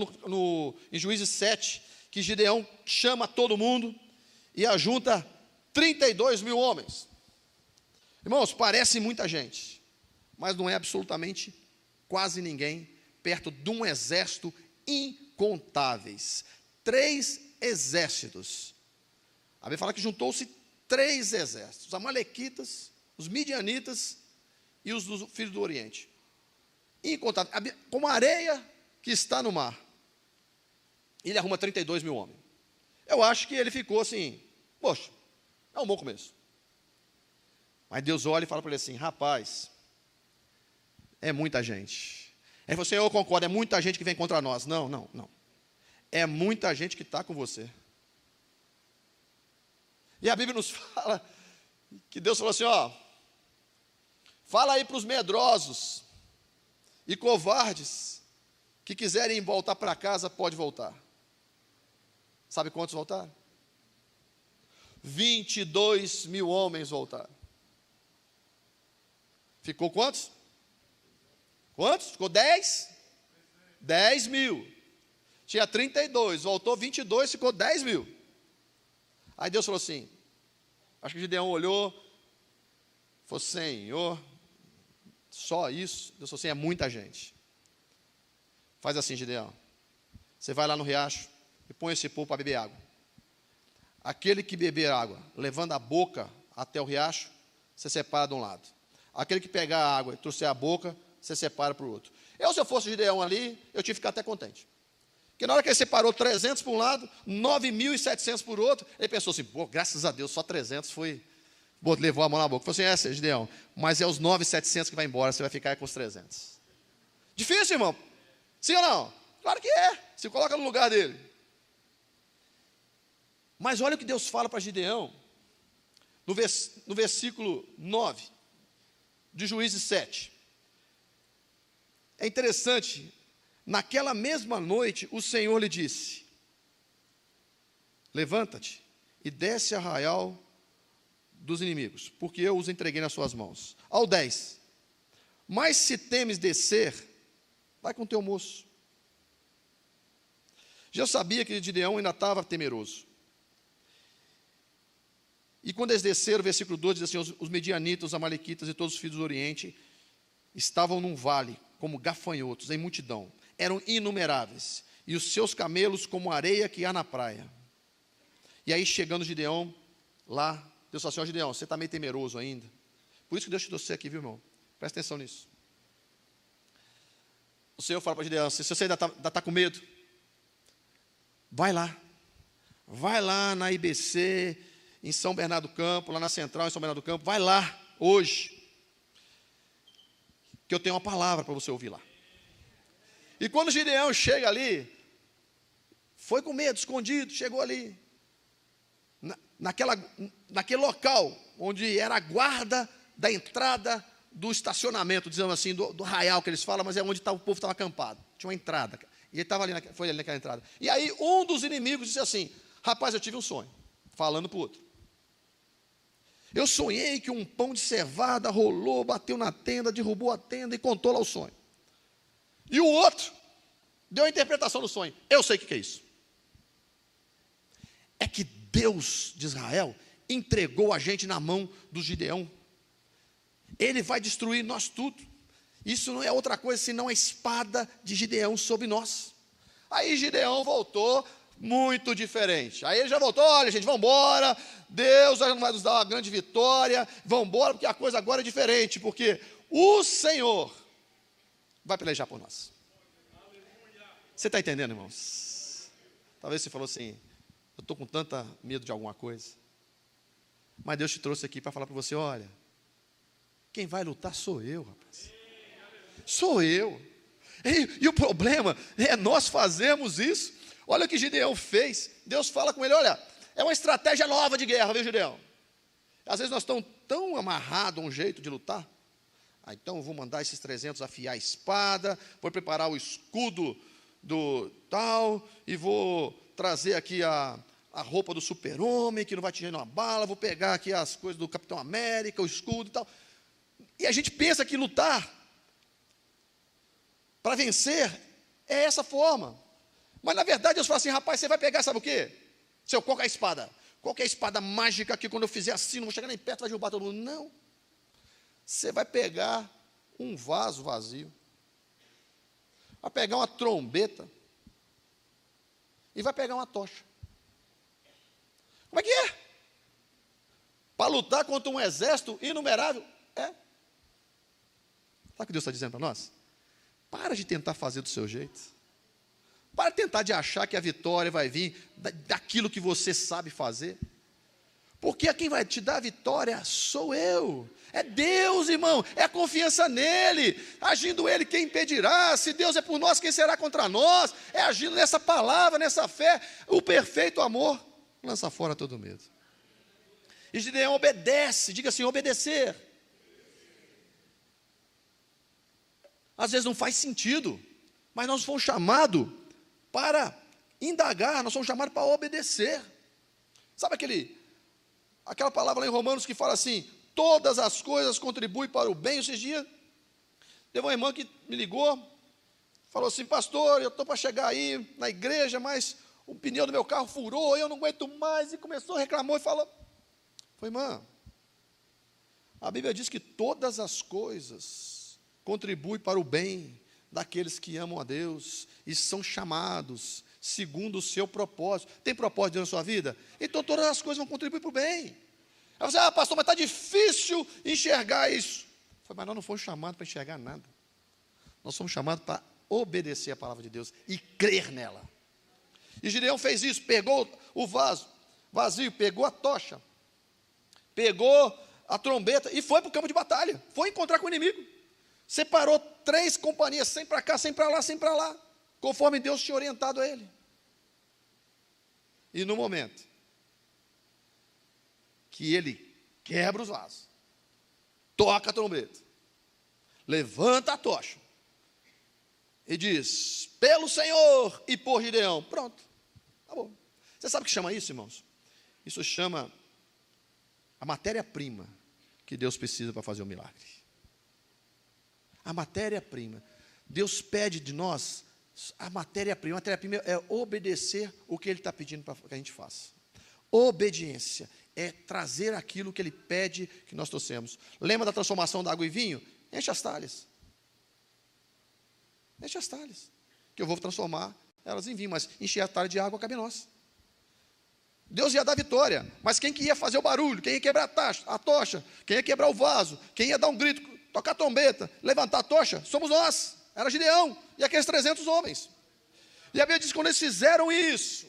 [SPEAKER 1] em Juízes 7, que Gideão chama todo mundo e ajunta 32 mil homens. Irmãos, parece muita gente, mas não é absolutamente quase ninguém perto de um exército incontáveis. 3 exércitos. A Bíblia fala que juntou-se 3 exércitos: os amalequitas, os midianitas e os dos filhos do Oriente. Incontáveis, como a areia que está no mar. Ele arruma 32 mil homens. Eu acho que ele ficou assim, poxa, é um bom começo. Mas Deus olha e fala para ele assim: rapaz, é muita gente. Aí você, eu concordo, é muita gente que vem contra nós. Não, não, não. É muita gente que está com você. E a Bíblia nos fala que Deus falou assim: ó, fala aí para os medrosos e covardes que quiserem voltar para casa, pode voltar. Sabe quantos voltaram? 22 mil homens voltaram. Ficou quantos? Quantos? Ficou 10? 10 mil. Tinha 32, voltou 22, ficou 10 mil. Aí Deus falou assim, acho que Gideão olhou, falou: Senhor, só isso? Deus falou assim: é muita gente. Faz assim, Gideão, você vai lá no riacho e põe esse povo para beber água. Aquele que beber água, levando a boca até o riacho, você separa de um lado. Aquele que pegar a água e trouxer a boca, você separa para o outro. Se eu fosse Gideão ali, eu tinha que ficar até contente. Porque na hora que ele separou 300 para um lado, 9.700 por outro, ele pensou assim: pô, graças a Deus, só 300 foi, levou a mão na boca. Falou assim: Gideão, mas é os 9.700 que vai embora, você vai ficar com os 300. Difícil, irmão? Sim ou não? Claro que é, se coloca no lugar dele. Mas olha o que Deus fala para Gideão, no versículo 9, de Juízes 7. É interessante, naquela mesma noite, o Senhor lhe disse: levanta-te e desce a arraial dos inimigos, porque eu os entreguei nas suas mãos. Ao 10, mas se temes descer, vai com teu moço. Já sabia que Gideão ainda estava temeroso. E quando eles desceram, o versículo 12 diz assim: os medianitas, os amalequitas e todos os filhos do Oriente estavam num vale, como gafanhotos, em multidão. Eram inumeráveis, e os seus camelos como areia que há na praia. E aí, chegando Gideão lá, Deus falou assim: ó, Gideão, você está meio temeroso ainda. Por isso que Deus te trouxe aqui, viu, irmão? Presta atenção nisso. O Senhor fala para Gideão: se você ainda está com medo, vai lá na IBC, em São Bernardo do Campo, lá na Central, em São Bernardo do Campo, vai lá, hoje, que eu tenho uma palavra para você ouvir lá. E quando Gideão chega ali, foi com medo, escondido, chegou ali, naquele local, onde era a guarda da entrada do estacionamento, dizendo assim, do arraial que eles falam, mas é onde o povo estava acampado, tinha uma entrada, e ele estava ali, foi ali naquela entrada. E aí um dos inimigos disse assim: rapaz, eu tive um sonho, falando para o outro. Eu sonhei que um pão de cevada rolou, bateu na tenda, derrubou a tenda e contou lá o sonho. E o outro deu a interpretação do sonho. Eu sei o que é isso. É que Deus de Israel entregou a gente na mão do Gideão. Ele vai destruir nós tudo. Isso não é outra coisa senão a espada de Gideão sobre nós. Aí Gideão voltou muito diferente. Aí ele já voltou: olha, gente, vamos embora, Deus vai nos dar uma grande vitória, vamos embora, porque a coisa agora é diferente, porque o Senhor vai pelejar por nós. Você está entendendo, irmãos? Talvez você falou assim: eu estou com tanta medo de alguma coisa, mas Deus te trouxe aqui para falar para você: olha, quem vai lutar sou eu, rapaz. Sou eu. E o problema é nós fazemos isso. Olha o que Gideão fez. Deus fala com ele: olha, é uma estratégia nova de guerra, viu, Gideão? Às vezes nós estamos tão amarrados a um jeito de lutar. Então eu vou mandar esses 300 afiar a espada, vou preparar o escudo do tal, e vou trazer aqui a roupa do super-homem, que não vai atingir uma bala, vou pegar aqui as coisas do Capitão América, o escudo e tal. E a gente pensa que lutar para vencer é essa forma. Mas na verdade Deus fala assim: rapaz, você vai pegar, sabe o quê? Qual que é a espada? Qual que é a espada mágica que quando eu fizer assim, não vou chegar nem perto, vai derrubar todo mundo? Não. Você vai pegar um vaso vazio, vai pegar uma trombeta e vai pegar uma tocha. Como é que é? Para lutar contra um exército inumerável? É. Sabe o que Deus está dizendo para nós? Para de tentar fazer do seu jeito. Para de tentar de achar que a vitória vai vir daquilo que você sabe fazer. Porque quem vai te dar a vitória sou eu. É Deus, irmão. É a confiança nele. Agindo ele, quem impedirá? Se Deus é por nós, quem será contra nós? É agindo nessa palavra, nessa fé. O perfeito amor lança fora todo medo. E Gideão obedece. Diga assim, obedecer. Às vezes não faz sentido, mas nós fomos chamados para indagar, nós somos chamados para obedecer. Sabe aquela palavra lá em Romanos que fala assim, todas as coisas contribuem para o bem? Esses dias, teve uma irmã que me ligou, falou assim, pastor, eu estou para chegar aí na igreja, mas o pneu do meu carro furou, eu não aguento mais, e começou, reclamou e falou, irmã, a Bíblia diz que todas as coisas contribuem para o bem daqueles que amam a Deus e são chamados segundo o seu propósito. Tem propósito na sua vida? Então todas as coisas vão contribuir para o bem. Aí você, pastor, mas está difícil enxergar isso. Mas nós não fomos chamados para enxergar nada. Nós somos chamados para obedecer a palavra de Deus e crer nela. E Gideão fez isso, pegou o vaso vazio, pegou a tocha, pegou a trombeta e foi para o campo de batalha. Foi encontrar com o inimigo. Separou 3 companhias, 100 para cá, 100 para lá, 100 para lá, conforme Deus tinha orientado a ele. E no momento que ele quebra os vasos, toca a trombeta, levanta a tocha e diz, pelo Senhor e por Gideão, pronto, acabou. Você sabe o que chama isso, irmãos? Isso chama a matéria-prima que Deus precisa para fazer o milagre. A matéria-prima. Deus pede de nós a matéria-prima. A matéria-prima é obedecer o que Ele está pedindo para que a gente faça. Obediência é trazer aquilo que Ele pede que nós trouxemos. Lembra da transformação da água em vinho? Enche as talhas. Enche as talhas. Que eu vou transformar elas em vinho, mas encher a talha de água cabe a nós. Deus ia dar vitória, mas quem que ia fazer o barulho? Quem ia quebrar a tocha? Quem ia quebrar o vaso? Quem ia dar um grito? Tocar a trombeta, levantar a tocha, somos nós, era Gideão, e aqueles 300 homens. E a Bíblia diz que quando eles fizeram isso,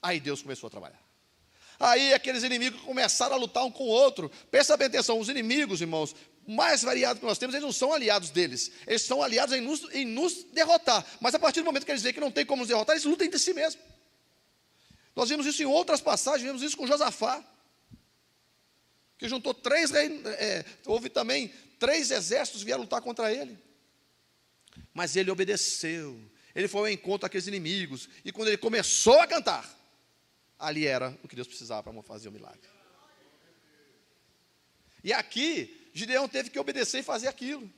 [SPEAKER 1] aí Deus começou a trabalhar. Aí aqueles inimigos começaram a lutar um com o outro. Presta bem atenção, os inimigos, irmãos, mais variados que nós temos, eles não são aliados deles, eles são aliados em nos derrotar. Mas a partir do momento que eles veem que não tem como nos derrotar, eles lutam entre si mesmos. Nós vimos isso em outras passagens, vimos isso com Josafá, que juntou 3 reis, houve também 3 exércitos vieram lutar contra ele. Mas ele obedeceu. Ele foi ao encontro daqueles inimigos. E quando ele começou a cantar, ali era o que Deus precisava para fazer o milagre. E aqui, Gideão teve que obedecer e fazer aquilo.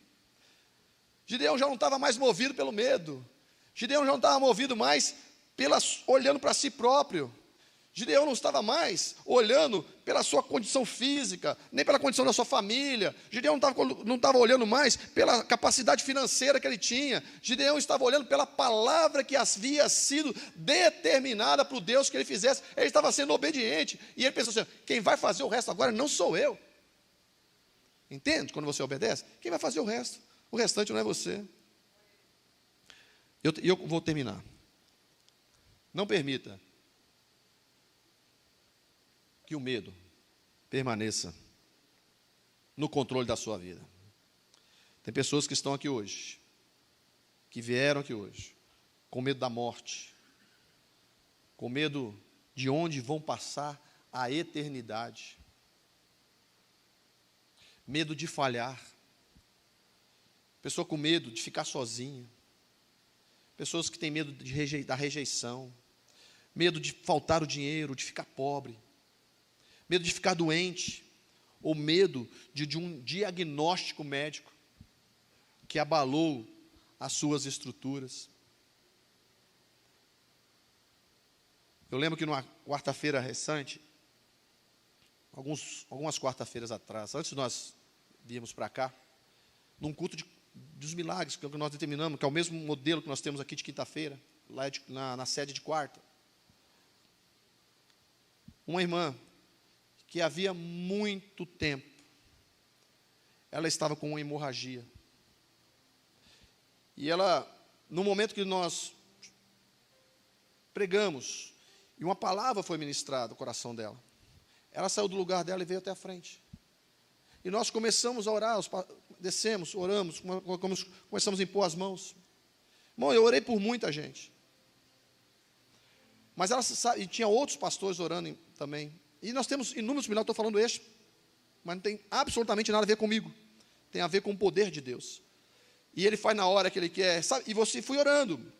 [SPEAKER 1] Gideão já não estava mais movido pelo medo. Gideão já não estava movido mais olhando para si próprio. Gideão não estava mais olhando pela sua condição física, nem pela condição da sua família. Gideão não estava olhando mais pela capacidade financeira que ele tinha. Gideão estava olhando pela palavra que havia sido determinada para o Deus que ele fizesse. Ele estava sendo obediente. E ele pensou assim, quem vai fazer o resto agora não sou eu. Entende? Quando você obedece, quem vai fazer o resto? O restante não é você. Eu vou terminar. Não permita que o medo permaneça no controle da sua vida. Tem pessoas que estão aqui hoje, que vieram aqui hoje, com medo da morte, com medo de onde vão passar a eternidade, medo de falhar, pessoa com medo de ficar sozinha, pessoas que têm medo da rejeição, medo de faltar o dinheiro, de ficar pobre, medo de ficar doente, ou medo de um diagnóstico médico que abalou as suas estruturas. Eu lembro que numa quarta-feira recente, algumas quarta-feiras atrás, antes de nós viemos para cá, num culto dos milagres, que é o que nós determinamos, que é o mesmo modelo que nós temos aqui de quinta-feira, lá na sede de quarta. Uma irmã que havia muito tempo, ela estava com uma hemorragia. E ela, no momento que nós pregamos, e uma palavra foi ministrada no coração dela, ela saiu do lugar dela e veio até a frente. E nós começamos a orar, descemos, oramos, começamos a impor as mãos. Bom, eu orei por muita gente. Mas ela sabe, e tinha outros pastores orando também. E nós temos inúmeros milagres, estou falando este, mas não tem absolutamente nada a ver comigo. Tem a ver com o poder de Deus. E Ele faz na hora que Ele quer, sabe? E você fui orando,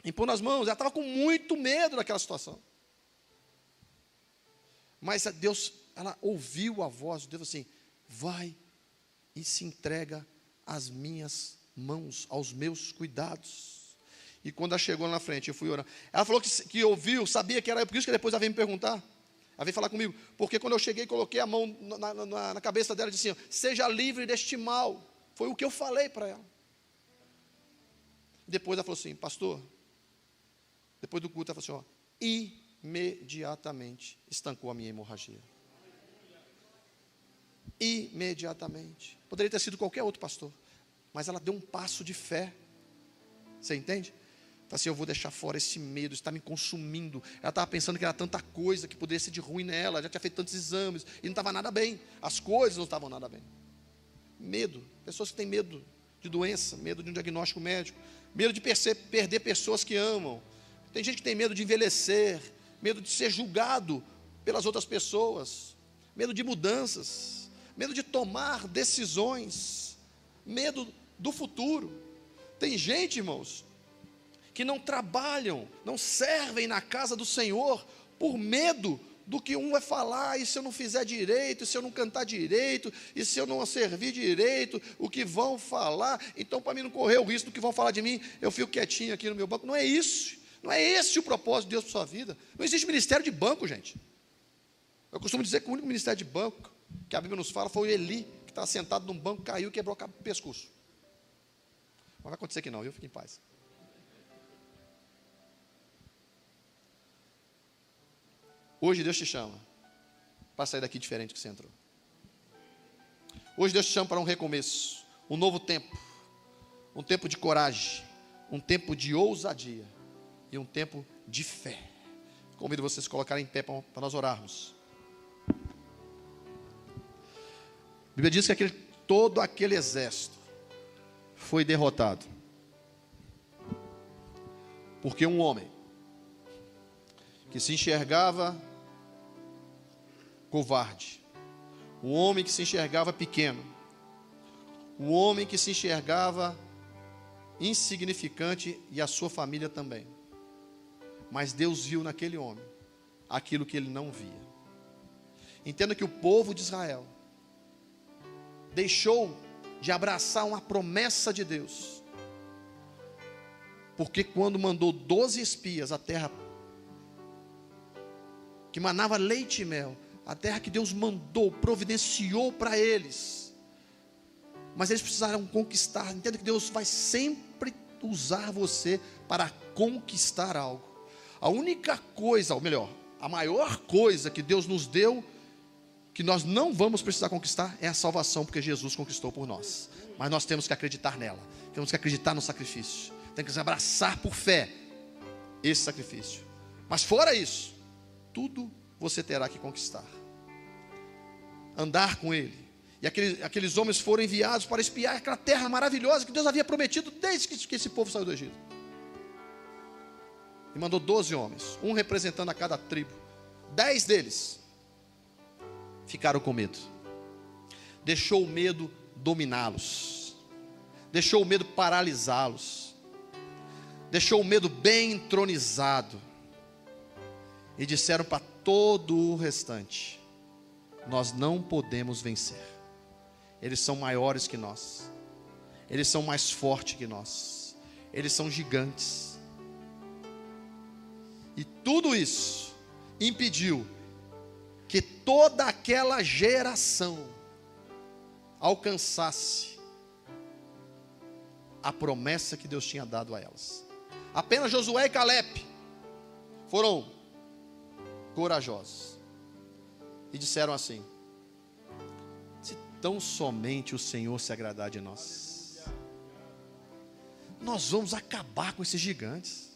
[SPEAKER 1] impondo as mãos. Ela estava com muito medo daquela situação. Mas Deus, ela ouviu a voz de Deus assim: vai e se entrega às minhas mãos, aos meus cuidados. E quando ela chegou lá na frente, eu fui orando. Ela falou que ouviu, sabia que era, por isso que depois ela veio me perguntar. Ela veio falar comigo, porque quando eu cheguei, coloquei a mão na cabeça dela e disse assim: seja livre deste mal. Foi o que eu falei para ela. Depois ela falou assim: pastor, depois do culto, ela falou assim: ó, imediatamente estancou a minha hemorragia. Imediatamente. Poderia ter sido qualquer outro pastor, mas ela deu um passo de fé. Você entende? Então, assim, eu vou deixar fora esse medo, está me consumindo. Ela estava pensando que era tanta coisa que poderia ser de ruim nela, já tinha feito tantos exames e não estava nada bem. As coisas não estavam nada bem. Medo, pessoas que têm medo de doença, medo de um diagnóstico médico, medo de perder pessoas que amam. Tem gente que tem medo de envelhecer, medo de ser julgado pelas outras pessoas, medo de mudanças, medo de tomar decisões, medo do futuro. Tem gente, irmãos, que não trabalham, não servem na casa do Senhor por medo do que um vai falar, e se eu não fizer direito, e se eu não cantar direito, e se eu não servir direito, o que vão falar. Então, para mim não correr o risco do que vão falar de mim, eu fico quietinho aqui no meu banco. Não é isso, não é esse o propósito de Deus para a sua vida. Não existe ministério de banco, gente. Eu costumo dizer que o único ministério de banco que a Bíblia nos fala foi o Eli, que estava sentado num banco, caiu e quebrou o pescoço. Mas não vai acontecer aqui não, viu? Fique em paz. Hoje Deus te chama para sair daqui diferente que você entrou. Hoje Deus te chama para um recomeço, um novo tempo, um tempo de coragem, um tempo de ousadia e um tempo de fé. Convido vocês a se colocarem em pé para nós orarmos. A Bíblia diz que todo aquele exército foi derrotado, porque um homem que se enxergava covarde, um homem que se enxergava pequeno, um homem que se enxergava insignificante, e a sua família também, mas Deus viu naquele homem aquilo que ele não via. Entenda que o povo de Israel deixou de abraçar uma promessa de Deus, porque quando mandou 12 espias à terra que manava leite e mel, a terra que Deus mandou, providenciou para eles, mas eles precisaram conquistar. Entenda que Deus vai sempre usar você para conquistar algo. A única coisa, ou melhor, a maior coisa que Deus nos deu, que nós não vamos precisar conquistar, é a salvação, porque Jesus conquistou por nós. Mas nós temos que acreditar nela, temos que acreditar no sacrifício, temos que abraçar por fé esse sacrifício. Mas fora isso, tudo você terá que conquistar. Andar com Ele. E aqueles homens foram enviados para espiar aquela terra maravilhosa que Deus havia prometido desde que esse povo saiu do Egito. E mandou 12 homens, um representando a cada tribo. 10 deles ficaram com medo. Deixou o medo dominá-los. Deixou o medo paralisá-los. Deixou o medo bem entronizado. E disseram para todo o restante: nós não podemos vencer. Eles são maiores que nós. Eles são mais fortes que nós. Eles são gigantes. E tudo isso impediu que toda aquela geração alcançasse a promessa que Deus tinha dado a elas. Apenas Josué e Caleb foram corajosos e disseram assim: se tão somente o Senhor se agradar de nós, nós vamos acabar com esses gigantes,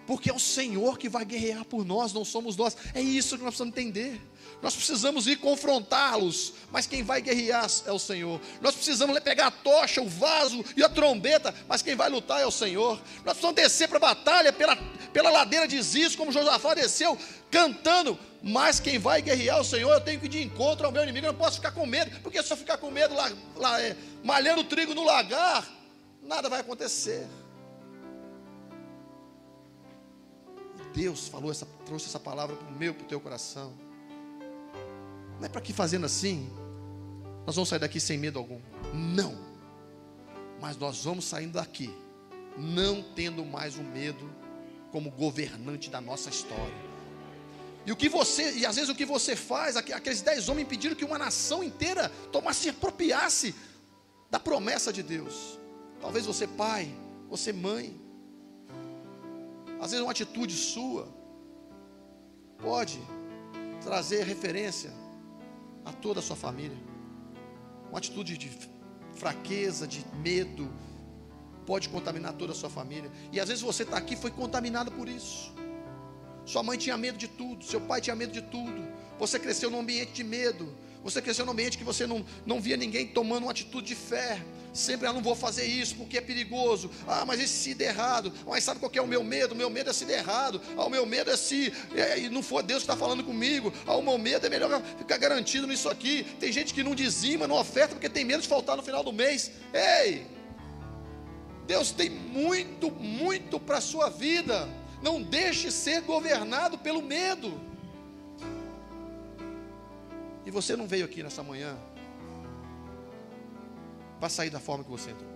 [SPEAKER 1] porque é o Senhor que vai guerrear por nós, não somos nós. É isso que nós precisamos entender. Nós precisamos ir confrontá-los, mas quem vai guerrear é o Senhor. Nós precisamos pegar a tocha, o vaso e a trombeta, mas quem vai lutar é o Senhor. Nós precisamos descer para a batalha pela ladeira de Ziz, como Josafá desceu, cantando, mas quem vai guerrear é o Senhor. Eu tenho que ir de encontro ao meu inimigo, eu não posso ficar com medo, porque se eu ficar com medo malhando trigo no lagar, nada vai acontecer. Deus trouxe essa palavra para o meu, para o teu coração. Não é para que fazendo assim nós vamos sair daqui sem medo algum. Não. Mas nós vamos saindo daqui não tendo mais o medo como governante da nossa história. E às vezes o que você faz, aqueles 10 homens impediram que uma nação inteira se apropriasse da promessa de Deus. Talvez você pai, você mãe, às vezes uma atitude sua pode trazer referência a toda a sua família. Uma atitude de fraqueza, de medo, pode contaminar toda a sua família. E às vezes você está aqui e foi contaminado por isso. Sua mãe tinha medo de tudo, seu pai tinha medo de tudo. Você cresceu num ambiente de medo. Você cresceu num ambiente que você não via ninguém tomando uma atitude de fé. Sempre, não vou fazer isso porque é perigoso. Mas e se der errado? Mas sabe qual que é o meu medo? O meu medo é se der errado. O meu medo é se não for Deus que está falando comigo. O meu medo é melhor ficar garantido nisso aqui. Tem gente que não dizima, não oferta porque tem medo de faltar no final do mês. Ei, Deus tem muito, muito para a sua vida. Não deixe ser governado pelo medo. E você não veio aqui nessa manhã para sair da forma que você entrou.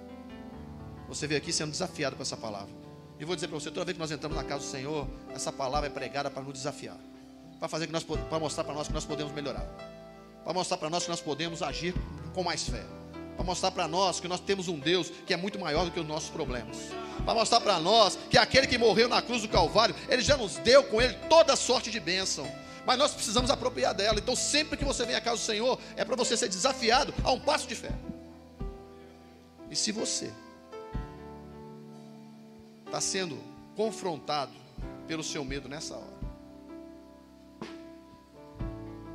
[SPEAKER 1] Você veio aqui sendo desafiado com essa palavra. E vou dizer para você, toda vez que nós entramos na casa do Senhor, essa palavra é pregada para nos desafiar, para mostrar para nós que nós podemos melhorar, para mostrar para nós que nós podemos agir com mais fé, para mostrar para nós que nós temos um Deus que é muito maior do que os nossos problemas, para mostrar para nós que aquele que morreu na cruz do Calvário, Ele já nos deu com Ele toda sorte de bênção. Mas nós precisamos apropriar dela. Então sempre que você vem à casa do Senhor, é para você ser desafiado a um passo de fé. E se você está sendo confrontado pelo seu medo nessa hora,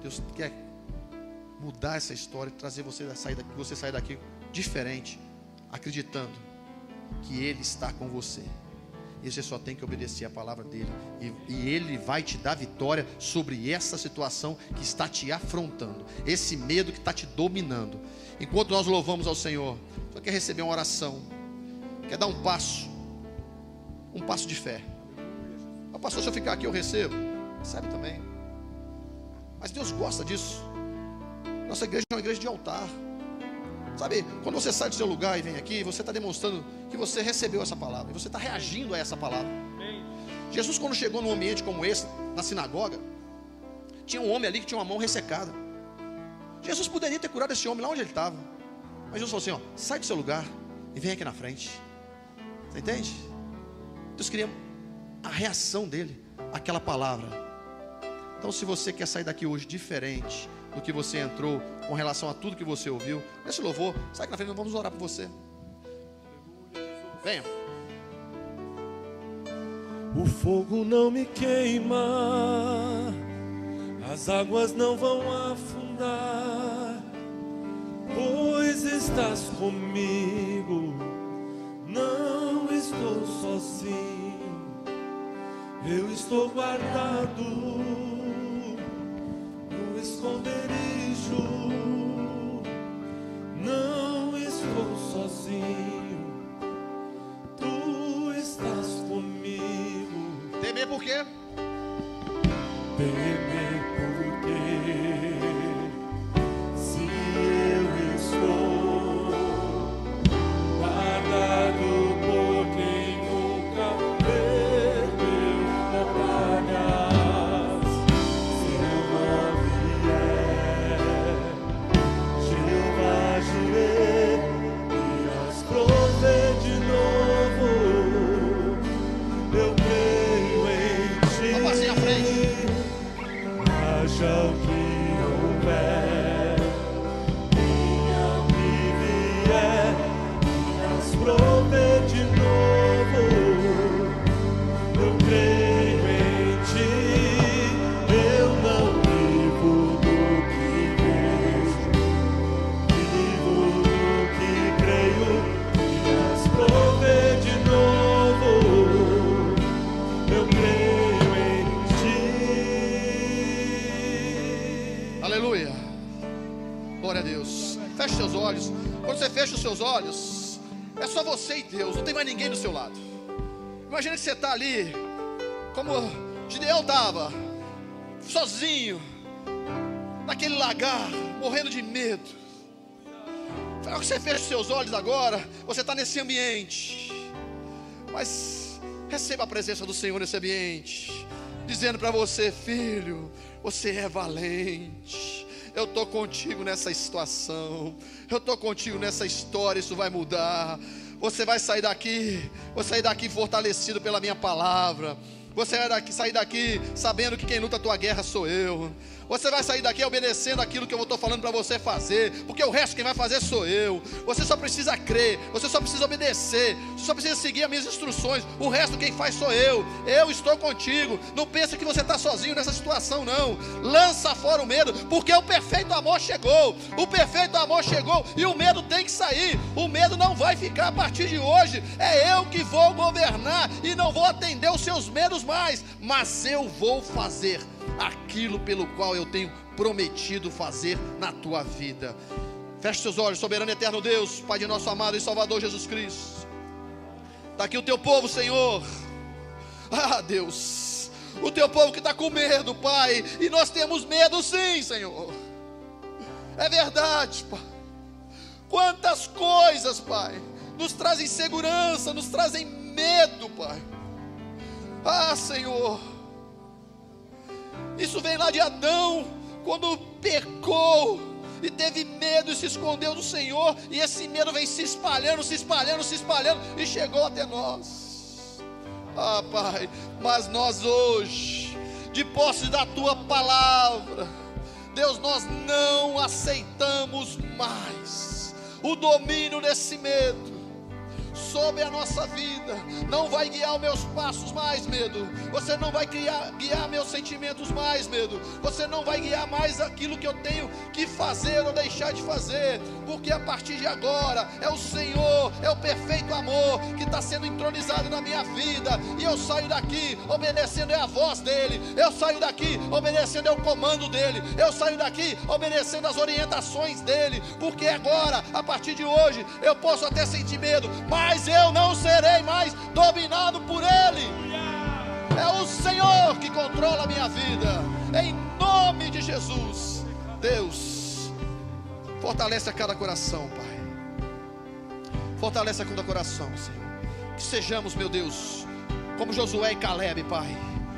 [SPEAKER 1] Deus quer mudar essa história e trazer você a sair daqui diferente, acreditando que Ele está com você. E você só tem que obedecer a palavra dele. E Ele vai te dar vitória sobre essa situação que está te afrontando, esse medo que está te dominando. Enquanto nós louvamos ao Senhor, só quer receber uma oração, quer dar um passo de fé. Pastor, se eu ficar aqui eu recebo. Recebe também. Mas Deus gosta disso. Nossa igreja é uma igreja de altar. Sabe, quando você sai do seu lugar e vem aqui, você está demonstrando que você recebeu essa palavra, e você está reagindo a essa palavra. Jesus, quando chegou num ambiente como esse, na sinagoga, tinha um homem ali que tinha uma mão ressecada. Jesus poderia ter curado esse homem lá onde ele estava, mas Jesus falou assim: sai do seu lugar e vem aqui na frente. Você entende? Deus queria a reação dele àquela palavra. Então, se você quer sair daqui hoje diferente do que você entrou, com relação a tudo que você ouviu, nesse louvor, sai aqui na frente, nós vamos orar por você. Venha.
[SPEAKER 2] O fogo não me queima, as águas não vão afundar, pois estás comigo, não estou sozinho, eu estou guardado no esconderijo, não estou sozinho, tu estás comigo.
[SPEAKER 1] Temer por quê?
[SPEAKER 2] Temer porque se eu estou guardado por quem nunca perdeu batalhas, seu nome é Jeová.
[SPEAKER 1] feche os seus olhos. É só você e Deus, não tem mais ninguém do seu lado. Imagina que você está ali, como Gideão estava, sozinho, naquele lagar, morrendo de medo. Você fecha os seus olhos agora, você está nesse ambiente, mas receba a presença do Senhor nesse ambiente, dizendo para você: filho, você é valente. Eu estou contigo nessa situação, eu estou contigo nessa história, isso vai mudar. Você vai sair daqui, vou sair daqui fortalecido pela minha palavra. Você vai sair daqui sabendo que quem luta a tua guerra sou eu. Você vai sair daqui obedecendo aquilo que eu estou falando para você fazer, porque o resto quem vai fazer sou eu. Você só precisa crer, você só precisa obedecer, você só precisa seguir as minhas instruções. O resto quem faz sou eu. Eu estou contigo. Não pensa que você está sozinho nessa situação, não. Lança fora o medo, porque o perfeito amor chegou. O perfeito amor chegou e o medo tem que sair. O medo não vai ficar a partir de hoje. É eu que vou governar e não vou atender os seus medos mais, mas eu vou fazer aquilo pelo qual eu tenho prometido fazer na tua vida. Feche seus olhos. Soberano e eterno Deus, Pai de nosso amado e Salvador Jesus Cristo, está aqui o teu povo, Senhor. Ah, Deus, o teu povo que está com medo, Pai, e nós temos medo sim, Senhor. É verdade, Pai. Quantas coisas, Pai, nos trazem segurança, nos trazem medo, Pai. Ah, Senhor, isso vem lá de Adão, quando pecou e teve medo e se escondeu do Senhor, e esse medo vem se espalhando, se espalhando, se espalhando, e chegou até nós. Ah, Pai, mas nós hoje, de posse da tua palavra, Deus, nós não aceitamos mais o domínio desse medo sobre a nossa vida. Não vai guiar os meus passos mais, medo. Você não vai guiar meus sentimentos mais, medo. Você não vai guiar mais aquilo que eu tenho que fazer ou deixar de fazer, porque a partir de agora é o Senhor, é o perfeito amor que está sendo entronizado na minha vida, e eu saio daqui obedecendo a voz dele, eu saio daqui obedecendo ao comando dele, eu saio daqui obedecendo as orientações dele, porque agora, a partir de hoje, eu posso até sentir medo, mas eu não serei mais dominado por ele. É o Senhor que controla a minha vida, em nome de Jesus. Deus, fortalece a cada coração, Pai. Fortalece a cada coração, Senhor. Que sejamos, meu Deus, como Josué e Caleb, Pai,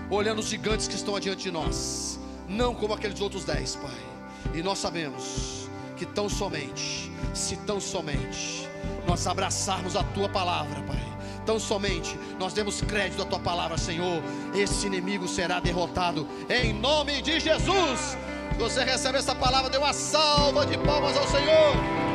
[SPEAKER 1] olhando os gigantes que estão adiante de nós, não como aqueles outros 10, Pai. E nós sabemos que tão somente, se tão somente nós abraçarmos a tua palavra, Pai, tão somente nós demos crédito à tua palavra, Senhor, esse inimigo será derrotado em nome de Jesus. Se você recebe essa palavra, dê uma salva de palmas ao Senhor.